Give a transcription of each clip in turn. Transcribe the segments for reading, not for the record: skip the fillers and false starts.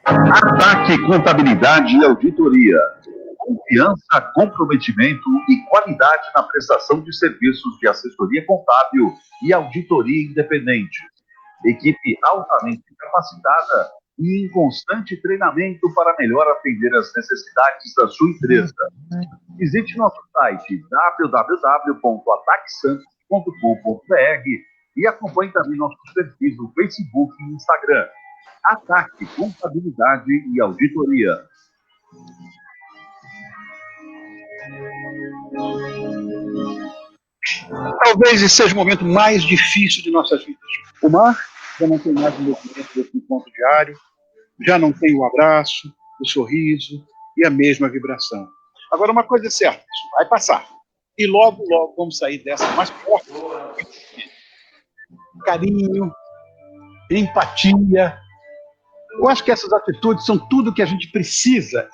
Ataque Contabilidade e Auditoria. Confiança, comprometimento e qualidade na prestação de serviços de assessoria contábil e auditoria independente. Equipe altamente capacitada e em constante treinamento para melhor atender às necessidades da sua empresa. Visite nosso site www.ataquesantos.com.br e acompanhe também nossos perfis no Facebook e Instagram. Ataque Contabilidade e Auditoria. Talvez esse seja o momento mais difícil de nossas vidas. O mar já não tem mais o movimento desse encontro diário, já não tem o abraço, o sorriso e a mesma vibração. Agora, uma coisa é certa, isso vai passar. E logo, logo vamos sair dessa mais forte. Carinho, empatia. Eu acho que essas atitudes são tudo que a gente precisa.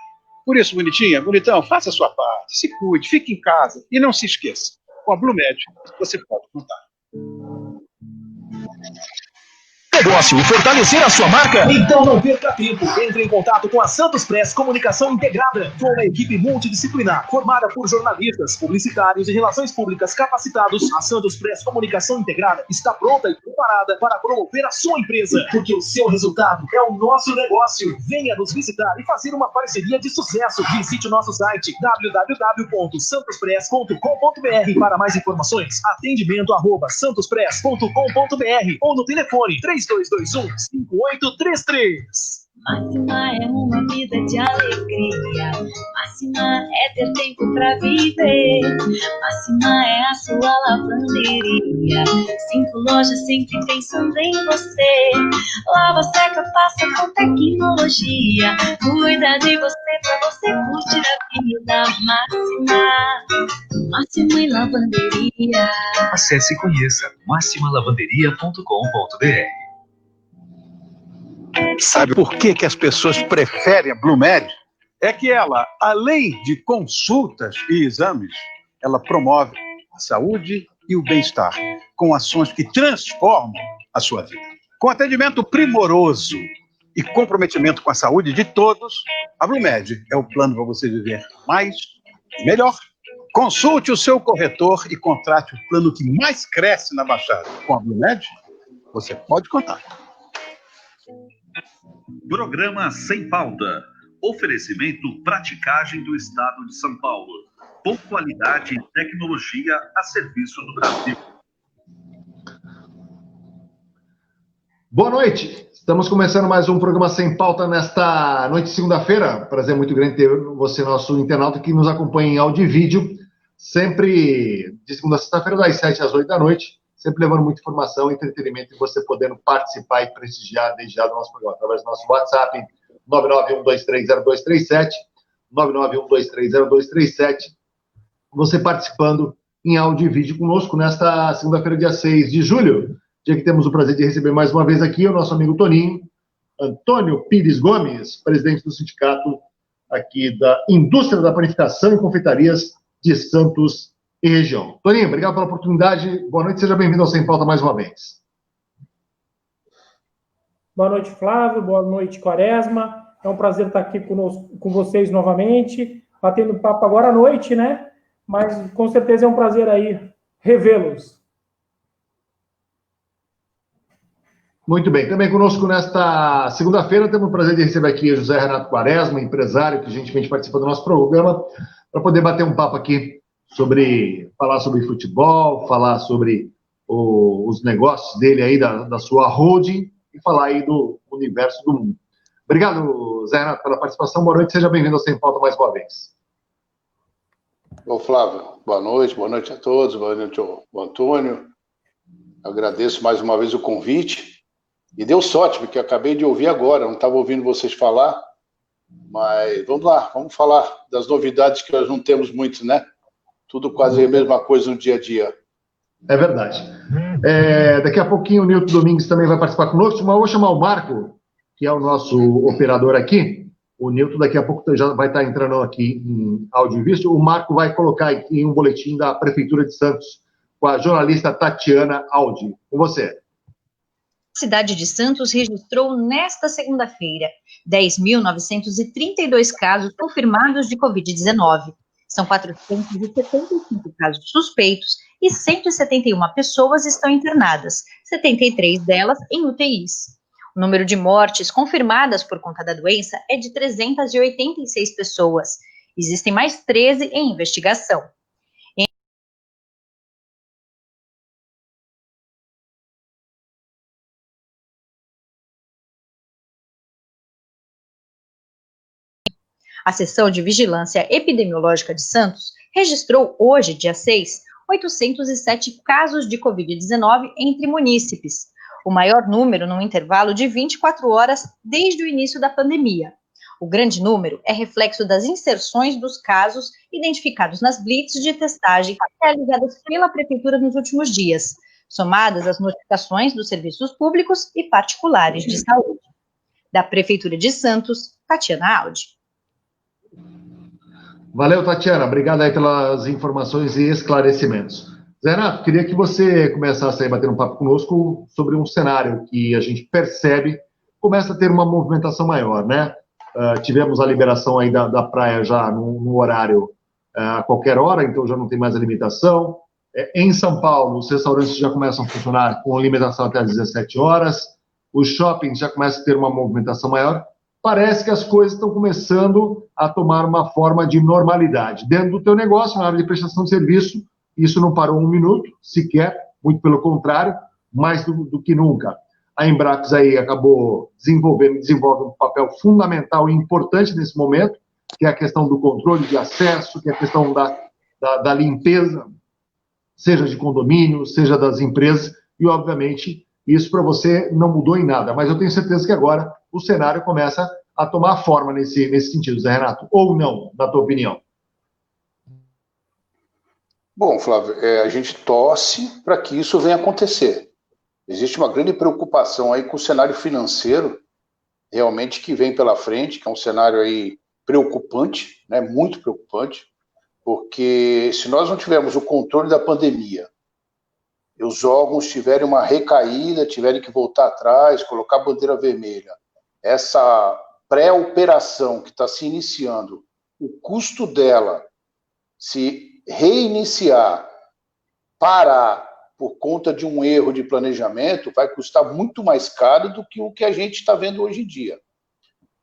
Por isso, bonitinha, bonitão, faça a sua parte, se cuide, fique em casa e não se esqueça. Com a Blumed, você pode contar. Negócio e fortalecer a sua marca? Então não perca tempo. Entre em contato com a Santos Press Comunicação Integrada, com uma equipe multidisciplinar formada por jornalistas, publicitários e relações públicas capacitados. A Santos Press Comunicação Integrada está pronta e preparada para promover a sua empresa, porque o seu resultado é o nosso negócio. Venha nos visitar e fazer uma parceria de sucesso. Visite o nosso site www.santospress.com.br. Para mais informações, atendimento@santospress.com.br ou no telefone 3221-5833. Máxima é uma vida de alegria. Máxima é ter tempo pra viver. Máxima é a sua lavanderia. 5 lojas sempre pensando em você. Lava, seca, passa com tecnologia. Cuida de você pra você curtir a vida. Máxima e lavanderia. Acesse e conheça maximalavanderia.com.br. Sabe por que as pessoas preferem a Blumed? É que ela, além de consultas e exames, ela promove a saúde e o bem-estar, com ações que transformam a sua vida. Com atendimento primoroso e comprometimento com a saúde de todos, a Blumed é o plano para você viver mais e melhor. Consulte o seu corretor e contrate o plano que mais cresce na Baixada. Com a Blumed, você pode contar. Programa Sem Pauta. Oferecimento Praticagem do Estado de São Paulo. Pontualidade e tecnologia a serviço do Brasil. Boa noite. Estamos começando mais um programa Sem Pauta nesta noite de segunda-feira. Prazer muito grande ter você, nosso internauta, que nos acompanha em áudio e vídeo, sempre de segunda a sexta-feira, das 7 às 8 da noite. Sempre levando muita informação, entretenimento e você podendo participar e prestigiar desde já do nosso programa, através do nosso WhatsApp, 991230237, 991230237, você participando em áudio e vídeo conosco nesta segunda-feira, dia 6 de julho, dia que temos o prazer de receber mais uma vez aqui o nosso amigo Toninho, Antônio Pires Gomes, presidente do sindicato aqui da Indústria da Panificação e Confeitarias de Santos e região. Toninho, obrigado pela oportunidade. Boa noite, seja bem-vindo ao Sem Pauta mais uma vez. Boa noite, Flávio. Boa noite, Quaresma. É um prazer estar aqui com vocês novamente, batendo papo agora à noite, né? Mas com certeza é um prazer aí revê-los. Muito bem. Também conosco nesta segunda-feira temos o prazer de receber aqui o José Renato Quaresma, empresário que gentilmente participa do nosso programa, para poder bater um papo aqui falar sobre futebol, falar sobre os negócios dele aí, da sua holding, e falar aí do universo do mundo. Obrigado, Zé Renato, pela participação. Boa noite, seja bem-vindo ao Sem Pauta mais uma vez. Bom, Flávio, boa noite a todos, boa noite ao Antônio. Agradeço mais uma vez o convite. E deu sorte, porque eu acabei de ouvir agora, não estava ouvindo vocês falar, mas vamos lá, vamos falar das novidades que nós não temos muito, né? Tudo quase a mesma coisa no dia a dia. É verdade. Daqui a pouquinho o Nilton Domingues também vai participar conosco, mas eu vou chamar o Marco, que é o nosso operador aqui. O Nilton daqui a pouco já vai estar entrando aqui em áudio e vídeo. O Marco vai colocar aqui um boletim da Prefeitura de Santos com a jornalista Tatiana Aldi. Com você. cidade de Santos registrou nesta segunda-feira 10.932 casos confirmados de Covid-19. São 475 casos suspeitos e 171 pessoas estão internadas, 73 delas em UTIs. O número de mortes confirmadas por conta da doença é de 386 pessoas. Existem mais 13 em investigação. A Seção de Vigilância Epidemiológica de Santos registrou hoje, dia 6, 807 casos de Covid-19 entre munícipes, o maior número num intervalo de 24 horas desde o início da pandemia. O grande número é reflexo das inserções dos casos identificados nas blitz de testagem realizadas pela Prefeitura nos últimos dias, somadas às notificações dos serviços públicos e particulares de saúde. Da Prefeitura de Santos, Tatiana Aldi. Valeu, Tatiana. Obrigado aí pelas informações e esclarecimentos. Zé Renato, queria que você começasse aí a bater um papo conosco sobre um cenário que a gente percebe começa a ter uma movimentação maior, né? Tivemos a liberação aí da praia já no horário a qualquer hora, então já não tem mais a limitação. Em São Paulo, os restaurantes já começam a funcionar com limitação até às 17 horas. Os shoppings já começam a ter uma movimentação maior. Parece que as coisas estão começando a tomar uma forma de normalidade. Dentro do teu negócio, na área de prestação de serviço, isso não parou um minuto, sequer, muito pelo contrário, mais do que nunca. A Embrax aí desenvolve um papel fundamental e importante nesse momento, que é a questão do controle de acesso, que é a questão da limpeza, seja de condomínio, seja das empresas, e, obviamente, isso para você não mudou em nada, mas eu tenho certeza que agora o cenário começa a tomar forma nesse sentido, Zé Renato, ou não, na tua opinião? Bom, Flávio, a gente torce para que isso venha acontecer. Existe uma grande preocupação aí com o cenário financeiro, realmente, que vem pela frente, que é um cenário aí preocupante, né, muito preocupante, porque se nós não tivermos o controle da pandemia, e os órgãos tiverem uma recaída, tiverem que voltar atrás, colocar bandeira vermelha, essa pré-operação que está se iniciando, o custo dela se reiniciar, parar por conta de um erro de planejamento, vai custar muito mais caro do que o que a gente está vendo hoje em dia.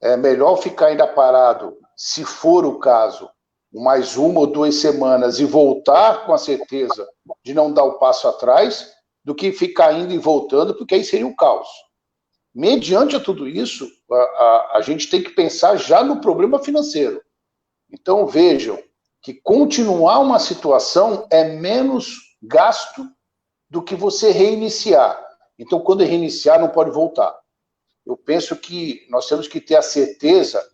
É melhor ficar ainda parado, se for o caso, mais 1 ou 2 semanas e voltar com a certeza de não dar o passo atrás, do que ficar indo e voltando, porque aí seria um caos. Mediante a tudo isso, a gente tem que pensar já no problema financeiro. Então, vejam que continuar uma situação é menos gasto do que você reiniciar. Então, quando reiniciar, não pode voltar. Eu penso que nós temos que ter a certeza,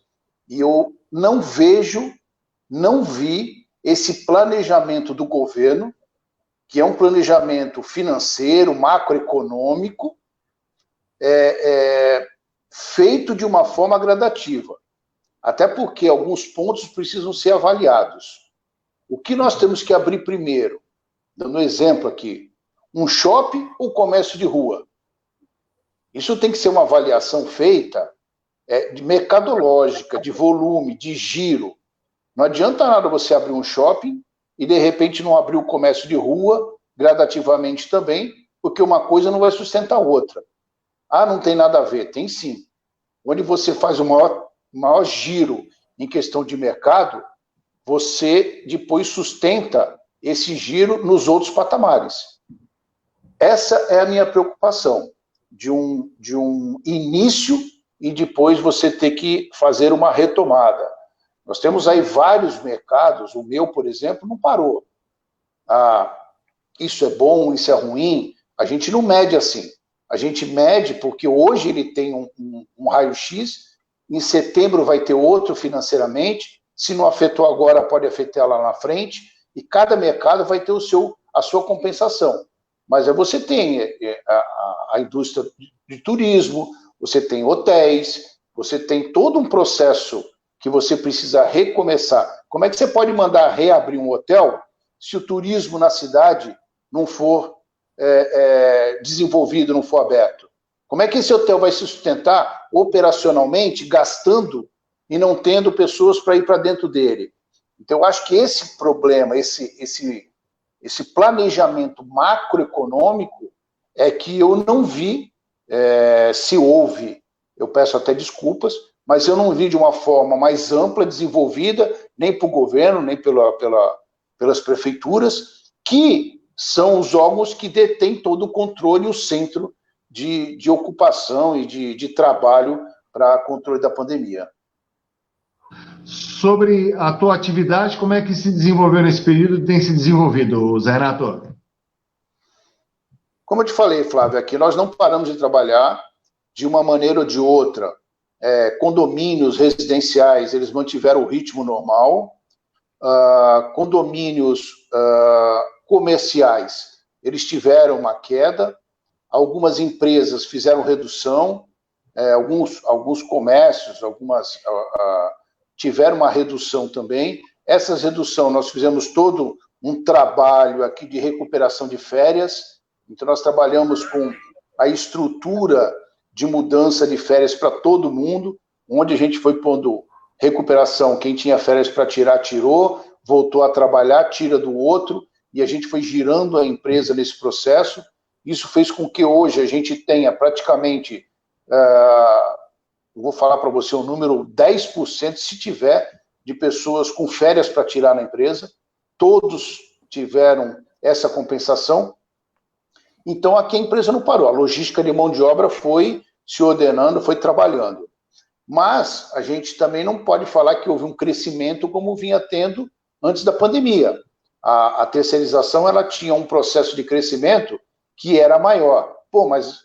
e eu não vi esse planejamento do governo, que é um planejamento financeiro, macroeconômico, feito de uma forma gradativa. Até porque alguns pontos precisam ser avaliados. O que nós temos que abrir primeiro? Dando um exemplo aqui. Um shopping ou comércio de rua? Isso tem que ser uma avaliação feita de mercadológica, de volume, de giro. Não adianta nada você abrir um shopping e, de repente, não abrir o comércio de rua, gradativamente também, porque uma coisa não vai sustentar a outra. Ah, não tem nada a ver. Tem sim. Onde você faz o maior giro em questão de mercado, você depois sustenta esse giro nos outros patamares. Essa é a minha preocupação, de um início e depois você ter que fazer uma retomada. Nós temos aí vários mercados, o meu, por exemplo, não parou. Isso é bom, isso é ruim, a gente não mede assim. A gente mede porque hoje ele tem um raio-x, em setembro vai ter outro financeiramente, se não afetou agora, pode afetar lá na frente, e cada mercado vai ter a sua compensação. Mas você tem a indústria de turismo, você tem hotéis, você tem todo um processo que você precisa recomeçar. Como é que você pode mandar reabrir um hotel se o turismo na cidade não for desenvolvido, não for aberto? Como é que esse hotel vai se sustentar operacionalmente, gastando e não tendo pessoas para ir para dentro dele? Então, eu acho que esse problema, esse planejamento macroeconômico é que eu não vi, se houve, eu peço até desculpas, mas eu não vi de uma forma mais ampla, desenvolvida, nem para o governo, nem pelas prefeituras, que são os órgãos que detêm todo o controle e o centro de ocupação e de trabalho para controle da pandemia. Sobre a tua atividade, como é que se desenvolveu nesse período e tem se desenvolvido, Zé Renato? Como eu te falei, Flávio, aqui nós não paramos de trabalhar de uma maneira ou de outra. Condomínios residenciais, eles mantiveram o ritmo normal. Condomínios comerciais, eles tiveram uma queda. Algumas empresas fizeram redução. Alguns comércios, tiveram uma redução também. Essa redução, nós fizemos todo um trabalho aqui de recuperação de férias. Então, nós trabalhamos com a estrutura de mudança de férias para todo mundo, onde a gente foi pondo recuperação. Quem tinha férias para tirar, tirou, voltou a trabalhar, tira do outro, e a gente foi girando a empresa nesse processo. Isso fez com que hoje a gente tenha praticamente, vou falar para você um número, 10%, se tiver, de pessoas com férias para tirar na empresa. Todos tiveram essa compensação. Então, aqui a empresa não parou. A logística de mão de obra foi se ordenando, foi trabalhando. Mas a gente também não pode falar que houve um crescimento como vinha tendo antes da pandemia. A terceirização, ela tinha um processo de crescimento que era maior. Mas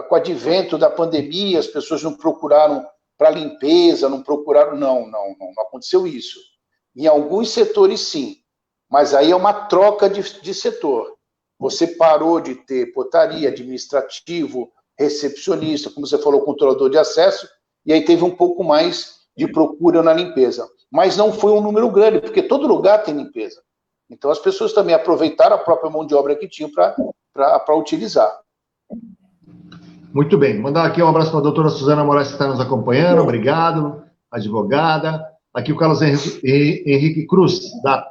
com o advento da pandemia, as pessoas não procuraram para limpeza, não procuraram... Não aconteceu isso. Em alguns setores, sim. Mas aí é uma troca de setor. Você parou de ter portaria, administrativo, recepcionista, como você falou, controlador de acesso, e aí teve um pouco mais de procura na limpeza. Mas não foi um número grande, porque todo lugar tem limpeza. Então as pessoas também aproveitaram a própria mão de obra que tinham para utilizar. Muito bem. Mandar aqui um abraço para a doutora Suzana Moraes, que está nos acompanhando. Obrigado, advogada. Aqui o Carlos Henrique Cruz, da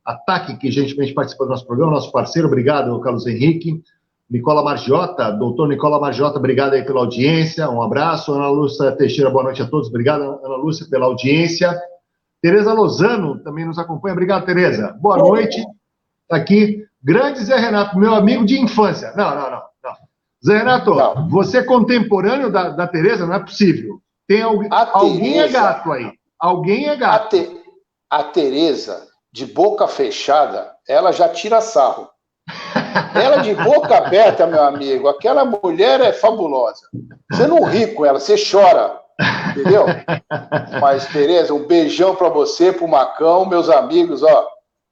Ataque, que gentilmente participa do nosso programa, nosso parceiro. Obrigado, Carlos Henrique. Nicola Margiota, doutor Nicola Margiota, obrigado aí pela audiência. Um abraço. Ana Lúcia Teixeira, boa noite a todos. Obrigado, Ana Lúcia, pela audiência. Tereza Lozano também nos acompanha. Obrigado, Tereza. Boa noite. Tá aqui. Grande Zé Renato, meu amigo de infância. Não. Zé Renato, você é contemporâneo da Tereza? Não é possível. Tem alguém é gato aí. Alguém é gato. A Tereza, de boca fechada, ela já tira sarro. Ela de boca aberta, meu amigo, aquela mulher é fabulosa. Você não ri com ela, você chora. Entendeu? Mas, Tereza, um beijão para você, pro Macão, meus amigos, ó.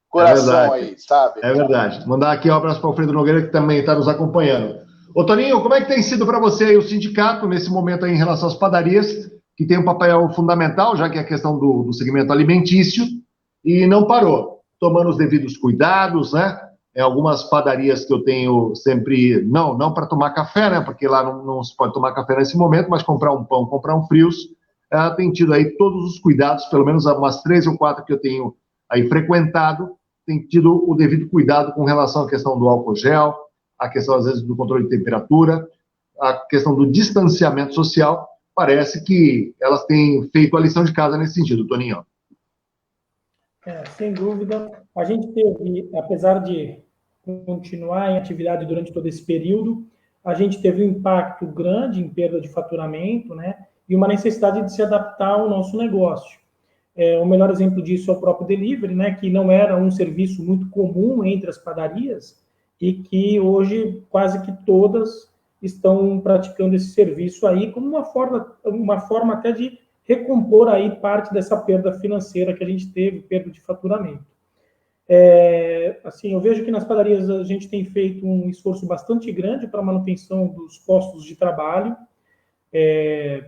Coração aí, sabe? É verdade. Mandar aqui um abraço para o Alfredo Nogueira, que também está nos acompanhando. Ô, Toninho, como é que tem sido para você aí o sindicato, nesse momento aí, em relação às padarias, que tem um papel fundamental, já que é a questão do segmento alimentício, e não parou, tomando os devidos cuidados, né? Algumas padarias que eu tenho sempre, não para tomar café, né? Porque lá não se pode tomar café nesse momento, mas comprar um pão, comprar um frios, tem tido aí todos os cuidados, pelo menos umas 3 ou 4 que eu tenho aí frequentado, tem tido o devido cuidado com relação à questão do álcool gel, a questão, às vezes, do controle de temperatura, a questão do distanciamento social. Parece que elas têm feito a lição de casa nesse sentido, Toninho. Sem dúvida. A gente teve, apesar de continuar em atividade durante todo esse período, a gente teve um impacto grande em perda de faturamento, né? E uma necessidade de se adaptar ao nosso negócio. O melhor exemplo disso é o próprio delivery, né? Que não era um serviço muito comum entre as padarias e que hoje quase que todas estão praticando esse serviço aí como uma forma até de recompor aí parte dessa perda financeira que a gente teve, perda de faturamento. Assim, eu vejo que nas padarias a gente tem feito um esforço bastante grande para a manutenção dos postos de trabalho,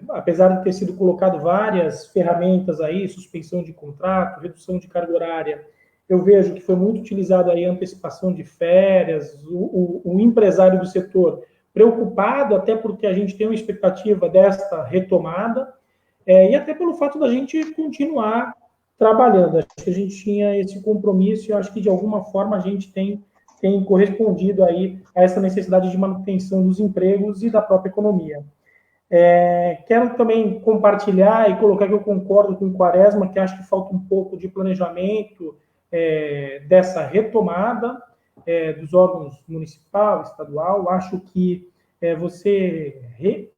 apesar de ter sido colocado várias ferramentas aí, suspensão de contrato, redução de carga horária, eu vejo que foi muito utilizado aí a antecipação de férias, o empresário do setor preocupado, até porque a gente tem uma expectativa desta retomada, e até pelo fato da gente continuar trabalhando. Acho que a gente tinha esse compromisso e acho que, de alguma forma, a gente tem correspondido aí a essa necessidade de manutenção dos empregos e da própria economia. Quero também compartilhar e colocar que eu concordo com o Quaresma, que acho que falta um pouco de planejamento dessa retomada dos órgãos municipal, estadual. Acho que você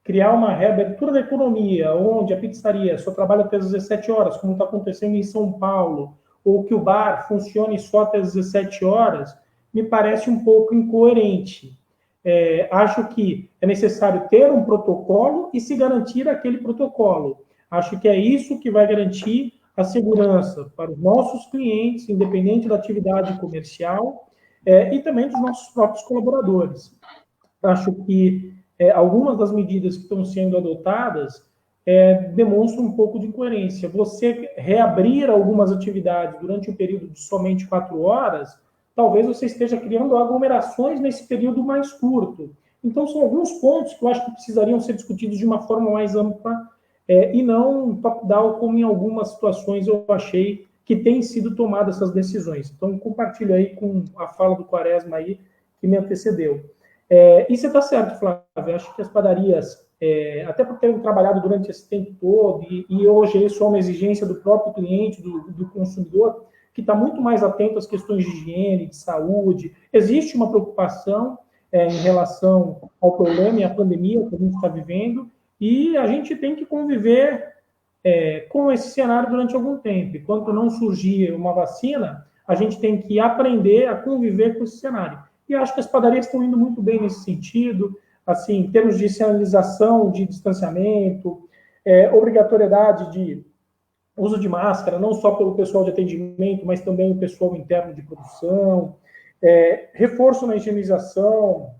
criar uma reabertura da economia, onde a pizzaria só trabalha até as 17 horas, como está acontecendo em São Paulo, ou que o bar funcione só até as 17 horas, me parece um pouco incoerente. Acho que é necessário ter um protocolo e se garantir aquele protocolo. Acho que é isso que vai garantir a segurança para os nossos clientes, independente da atividade comercial, e também dos nossos próprios colaboradores. Acho que algumas das medidas que estão sendo adotadas demonstram um pouco de incoerência. Você reabrir algumas atividades durante um período de somente 4 horas, talvez você esteja criando aglomerações nesse período mais curto. Então, são alguns pontos que eu acho que precisariam ser discutidos de uma forma mais ampla e não top-down, como em algumas situações eu achei que têm sido tomadas essas decisões. Então, compartilho aí com a fala do Quaresma aí, que me antecedeu. E você está certo, Flávio, acho que as padarias, até por terem trabalhado durante esse tempo todo, e hoje isso é uma exigência do próprio cliente, do consumidor, que está muito mais atento às questões de higiene, de saúde. Existe uma preocupação em relação ao problema e à pandemia que a gente está vivendo, e a gente tem que conviver com esse cenário durante algum tempo. Enquanto não surgir uma vacina, a gente tem que aprender a conviver com esse cenário. E acho que as padarias estão indo muito bem nesse sentido, assim, em termos de sinalização, de distanciamento, obrigatoriedade de uso de máscara, não só pelo pessoal de atendimento, mas também o pessoal interno de produção, reforço na higienização.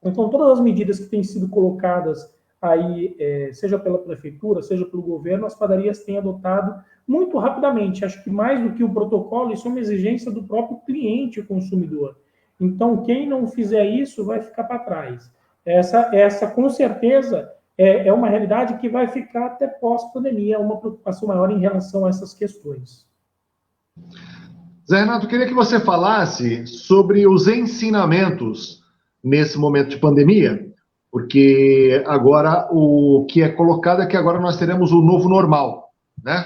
Então, todas as medidas que têm sido colocadas aí, seja pela prefeitura, seja pelo governo, as padarias têm adotado muito rapidamente. Acho que mais do que o protocolo, isso é uma exigência do próprio cliente e consumidor. Então, quem não fizer isso vai ficar para trás. Essa, com certeza, é uma realidade que vai ficar até pós-pandemia, uma preocupação maior em relação a essas questões. Zé Renato, queria que você falasse sobre os ensinamentos nesse momento de pandemia, porque agora o que é colocado é que agora nós teremos o novo normal, né?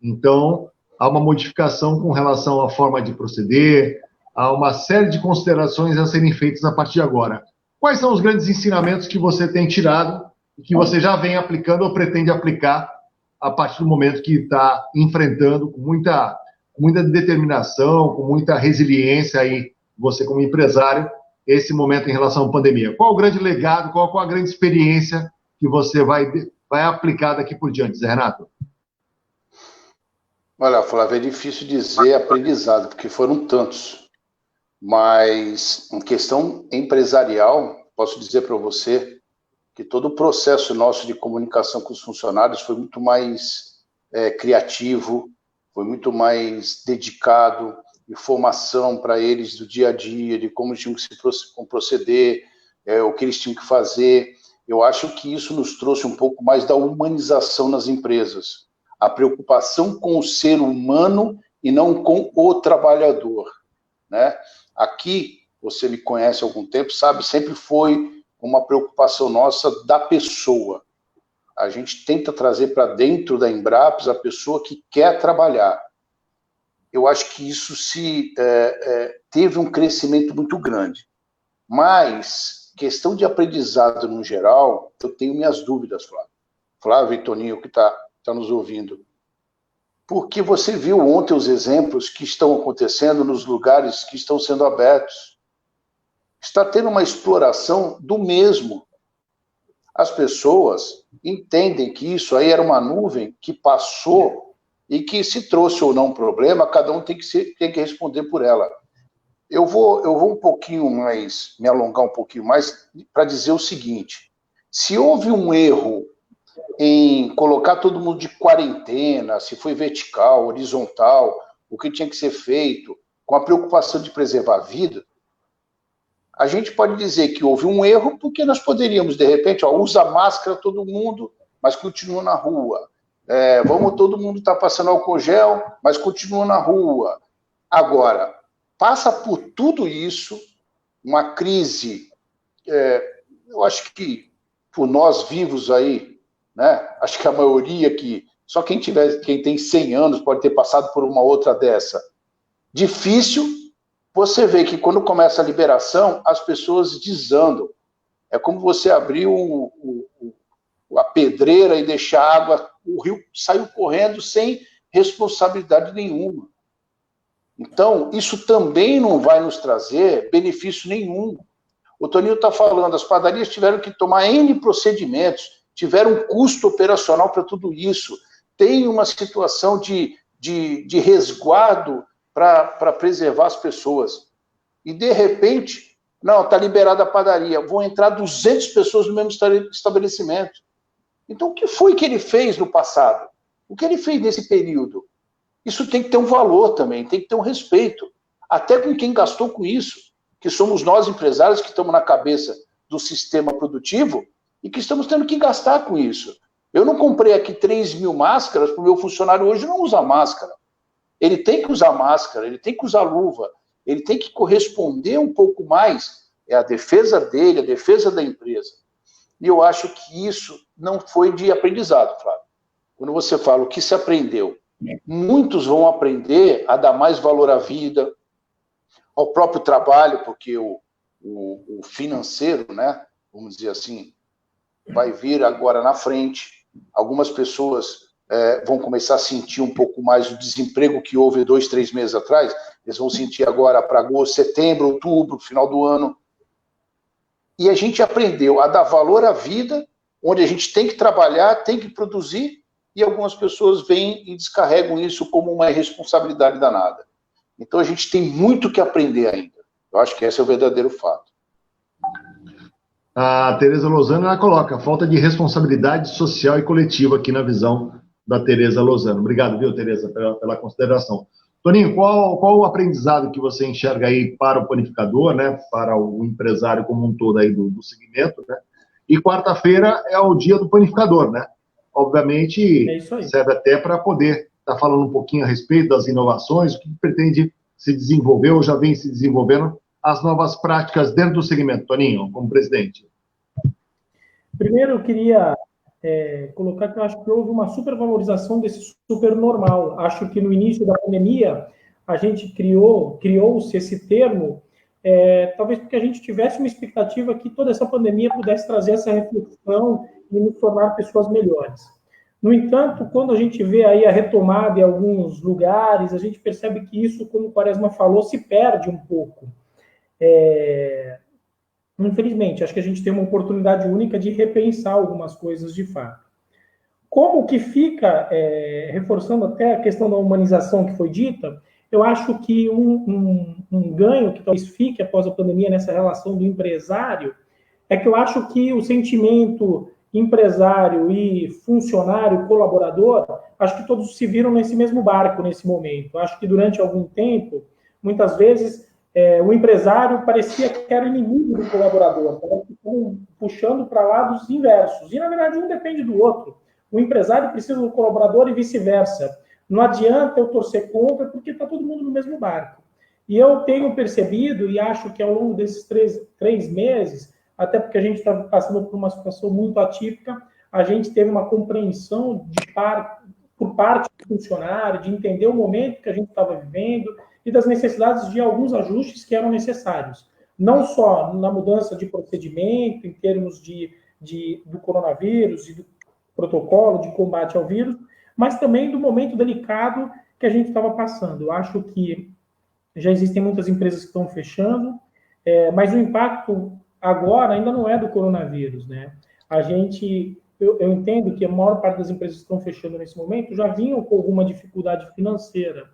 Então, há uma modificação com relação à forma de proceder, há uma série de considerações a serem feitas a partir de agora. Quais são os grandes ensinamentos que você tem tirado e que você já vem aplicando ou pretende aplicar a partir do momento que está enfrentando com muita determinação, com muita resiliência aí, você como empresário, esse momento em relação à pandemia? Qual o grande legado, qual a grande experiência que você vai aplicar daqui por diante, Zé Renato? Olha, Flávio, é difícil dizer aprendizado, porque foram tantos. Mas, em questão empresarial, posso dizer para você que todo o processo nosso de comunicação com os funcionários foi muito mais criativo, foi muito mais dedicado, informação para eles do dia a dia, de como tinham que se proceder, o que eles tinham que fazer. Eu acho que isso nos trouxe um pouco mais da humanização nas empresas, a preocupação com o ser humano e não com o trabalhador, né? Aqui, você me conhece há algum tempo, sabe, sempre foi uma preocupação nossa da pessoa. A gente tenta trazer para dentro da Embrapes a pessoa que quer trabalhar. Eu acho que isso teve um crescimento muito grande. Mas, questão de aprendizado no geral, eu tenho minhas dúvidas, Flávio. Flávio e Toninho, que está nos ouvindo. Porque você viu ontem os exemplos que estão acontecendo nos lugares que estão sendo abertos. Está tendo uma exploração do mesmo. As pessoas entendem que isso aí era uma nuvem que passou e que, se trouxe ou não um problema, cada um tem que responder por ela. Eu vou um pouquinho mais, me alongar um pouquinho mais, para dizer o seguinte: se houve um erro em colocar todo mundo de quarentena, se foi vertical, horizontal, o que tinha que ser feito, com a preocupação de preservar a vida, a gente pode dizer que houve um erro, porque nós poderíamos, de repente, usa máscara todo mundo, mas continua na rua. Todo mundo está passando álcool gel, mas continua na rua. Agora, passa por tudo isso, uma crise, eu acho que por nós vivos aí, né, acho que a maioria só quem tem 100 anos pode ter passado por uma outra dessa. Difícil, você vê que quando começa a liberação, as pessoas desandam. É como você abrir a pedreira e deixar a água, o rio saiu correndo sem responsabilidade nenhuma. Então, isso também não vai nos trazer benefício nenhum. O Toninho está falando, as padarias tiveram que tomar N procedimentos, tiveram um custo operacional para tudo isso, tem uma situação de resguardo para preservar as pessoas. E, de repente, não, está liberada a padaria, vão entrar 200 pessoas no mesmo estabelecimento. Então, o que foi que ele fez no passado? O que ele fez nesse período? Isso tem que ter um valor também, tem que ter um respeito. Até com quem gastou com isso, que somos nós, empresários, que estamos na cabeça do sistema produtivo e que estamos tendo que gastar com isso. Eu não comprei aqui 3.000 máscaras para o meu funcionário hoje não usar máscara. Ele tem que usar máscara, ele tem que usar luva, ele tem que corresponder um pouco mais. É a defesa dele, a defesa da empresa. E eu acho que isso não foi de aprendizado, Flávio. Quando você fala o que se aprendeu, muitos vão aprender a dar mais valor à vida, ao próprio trabalho, porque o financeiro, né, vamos dizer assim, vai vir agora na frente. Algumas pessoas vão começar a sentir um pouco mais o desemprego que houve 2, 3 meses atrás. Eles vão sentir agora para agosto, setembro, outubro, final do ano. E a gente aprendeu a dar valor à vida, onde a gente tem que trabalhar, tem que produzir, e algumas pessoas vêm e descarregam isso como uma irresponsabilidade danada. Então a gente tem muito que aprender ainda. Eu acho que esse é o verdadeiro fato. A Tereza Lozano, ela coloca falta de responsabilidade social e coletiva aqui na visão da Tereza Lozano. Obrigado, viu, Tereza, pela consideração. Toninho, qual o aprendizado que você enxerga aí para o panificador, né, para o empresário como um todo aí do segmento, né? E quarta-feira é o dia do panificador, né? Obviamente, serve até para poder estar falando um pouquinho a respeito das inovações, o que pretende se desenvolver ou já vem se desenvolvendo as novas práticas dentro do segmento. Toninho, como presidente. Primeiro, eu queria colocar que eu acho que houve uma supervalorização desse super normal. Acho que no início da pandemia, a gente criou-se esse termo, talvez porque a gente tivesse uma expectativa que toda essa pandemia pudesse trazer essa reflexão e nos tornar pessoas melhores. No entanto, quando a gente vê aí a retomada em alguns lugares, a gente percebe que isso, como o Quaresma falou, se perde um pouco. Infelizmente, acho que a gente tem uma oportunidade única de repensar algumas coisas de fato. Como que fica, reforçando até a questão da humanização que foi dita, eu acho que um ganho que talvez fique após a pandemia nessa relação do empresário é que eu acho que o sentimento empresário e funcionário, colaborador, acho que todos se viram nesse mesmo barco nesse momento. Acho que durante algum tempo, muitas vezes, o empresário parecia que era inimigo do colaborador, estava puxando para lados inversos. E, na verdade, um depende do outro. O empresário precisa do colaborador e vice-versa. Não adianta eu torcer contra, porque está todo mundo no mesmo barco. E eu tenho percebido, e acho que ao longo desses três meses, até porque a gente está passando por uma situação muito atípica, a gente teve uma compreensão por parte do funcionário, de entender o momento que a gente estava vivendo e das necessidades de alguns ajustes que eram necessários. Não só na mudança de procedimento, em termos do coronavírus e do protocolo de combate ao vírus, mas também do momento delicado que a gente estava passando. Eu acho que já existem muitas empresas que estão fechando, mas o impacto agora ainda não é do coronavírus, né? Eu entendo que a maior parte das empresas que estão fechando nesse momento já vinham com alguma dificuldade financeira,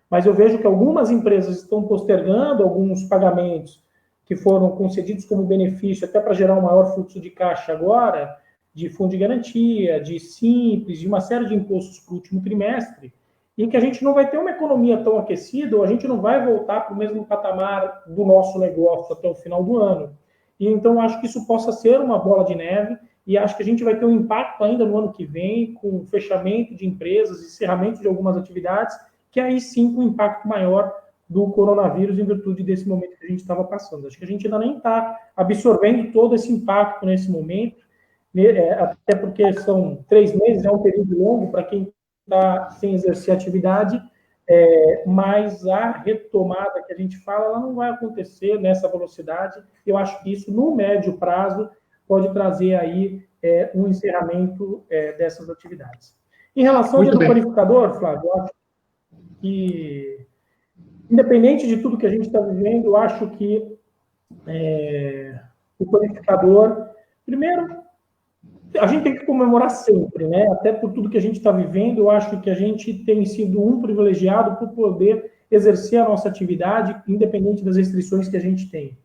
mas eu vejo que algumas empresas estão postergando alguns pagamentos que foram concedidos como benefício até para gerar um maior fluxo de caixa agora, de fundo de garantia, de simples, de uma série de impostos para o último trimestre, em que a gente não vai ter uma economia tão aquecida, ou a gente não vai voltar para o mesmo patamar do nosso negócio até o final do ano. E então acho que isso possa ser uma bola de neve, e acho que a gente vai ter um impacto ainda no ano que vem, com o fechamento de empresas, encerramento de algumas atividades, que aí sim com um impacto maior do coronavírus em virtude desse momento que a gente estava passando. Acho que a gente ainda nem está absorvendo todo esse impacto nesse momento, até porque são 3 meses, é um período longo para quem está sem exercer atividade, mas a retomada que a gente fala, ela não vai acontecer nessa velocidade. Eu acho que isso, no médio prazo, pode trazer aí um encerramento dessas atividades. Em relação ao panificador, Flávio, eu acho que, independente de tudo que a gente está vivendo, eu acho que o panificador, primeiro, a gente tem que comemorar sempre, né? Até por tudo que a gente está vivendo, eu acho que a gente tem sido um privilegiado por poder exercer a nossa atividade, independente das restrições que a gente tem.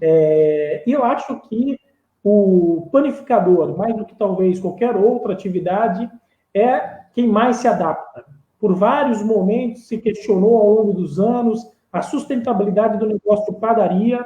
E eu acho que o panificador, mais do que talvez qualquer outra atividade, é quem mais se adapta. Por vários momentos se questionou ao longo dos anos a sustentabilidade do negócio de padaria,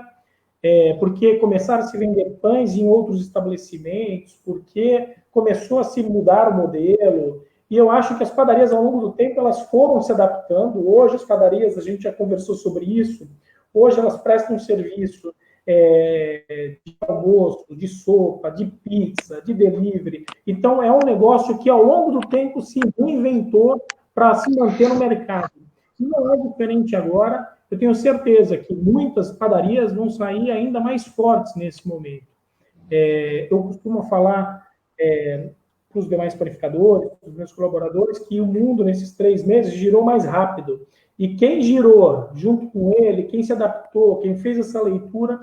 porque começaram a se vender pães em outros estabelecimentos, porque começou a se mudar o modelo, e eu acho que as padarias, ao longo do tempo, elas foram se adaptando. Hoje, as padarias, a gente já conversou sobre isso, hoje elas prestam um serviço de almoço, de sopa, de pizza, de delivery. Então, é um negócio que, ao longo do tempo, se reinventou para se manter no mercado. E não é diferente agora. Eu tenho certeza que muitas padarias vão sair ainda mais fortes nesse momento. Eu costumo falar para os demais panificadores, para os meus colaboradores, que o mundo, nesses 3 meses, girou mais rápido. E quem girou junto com ele, quem se adaptou, quem fez essa leitura,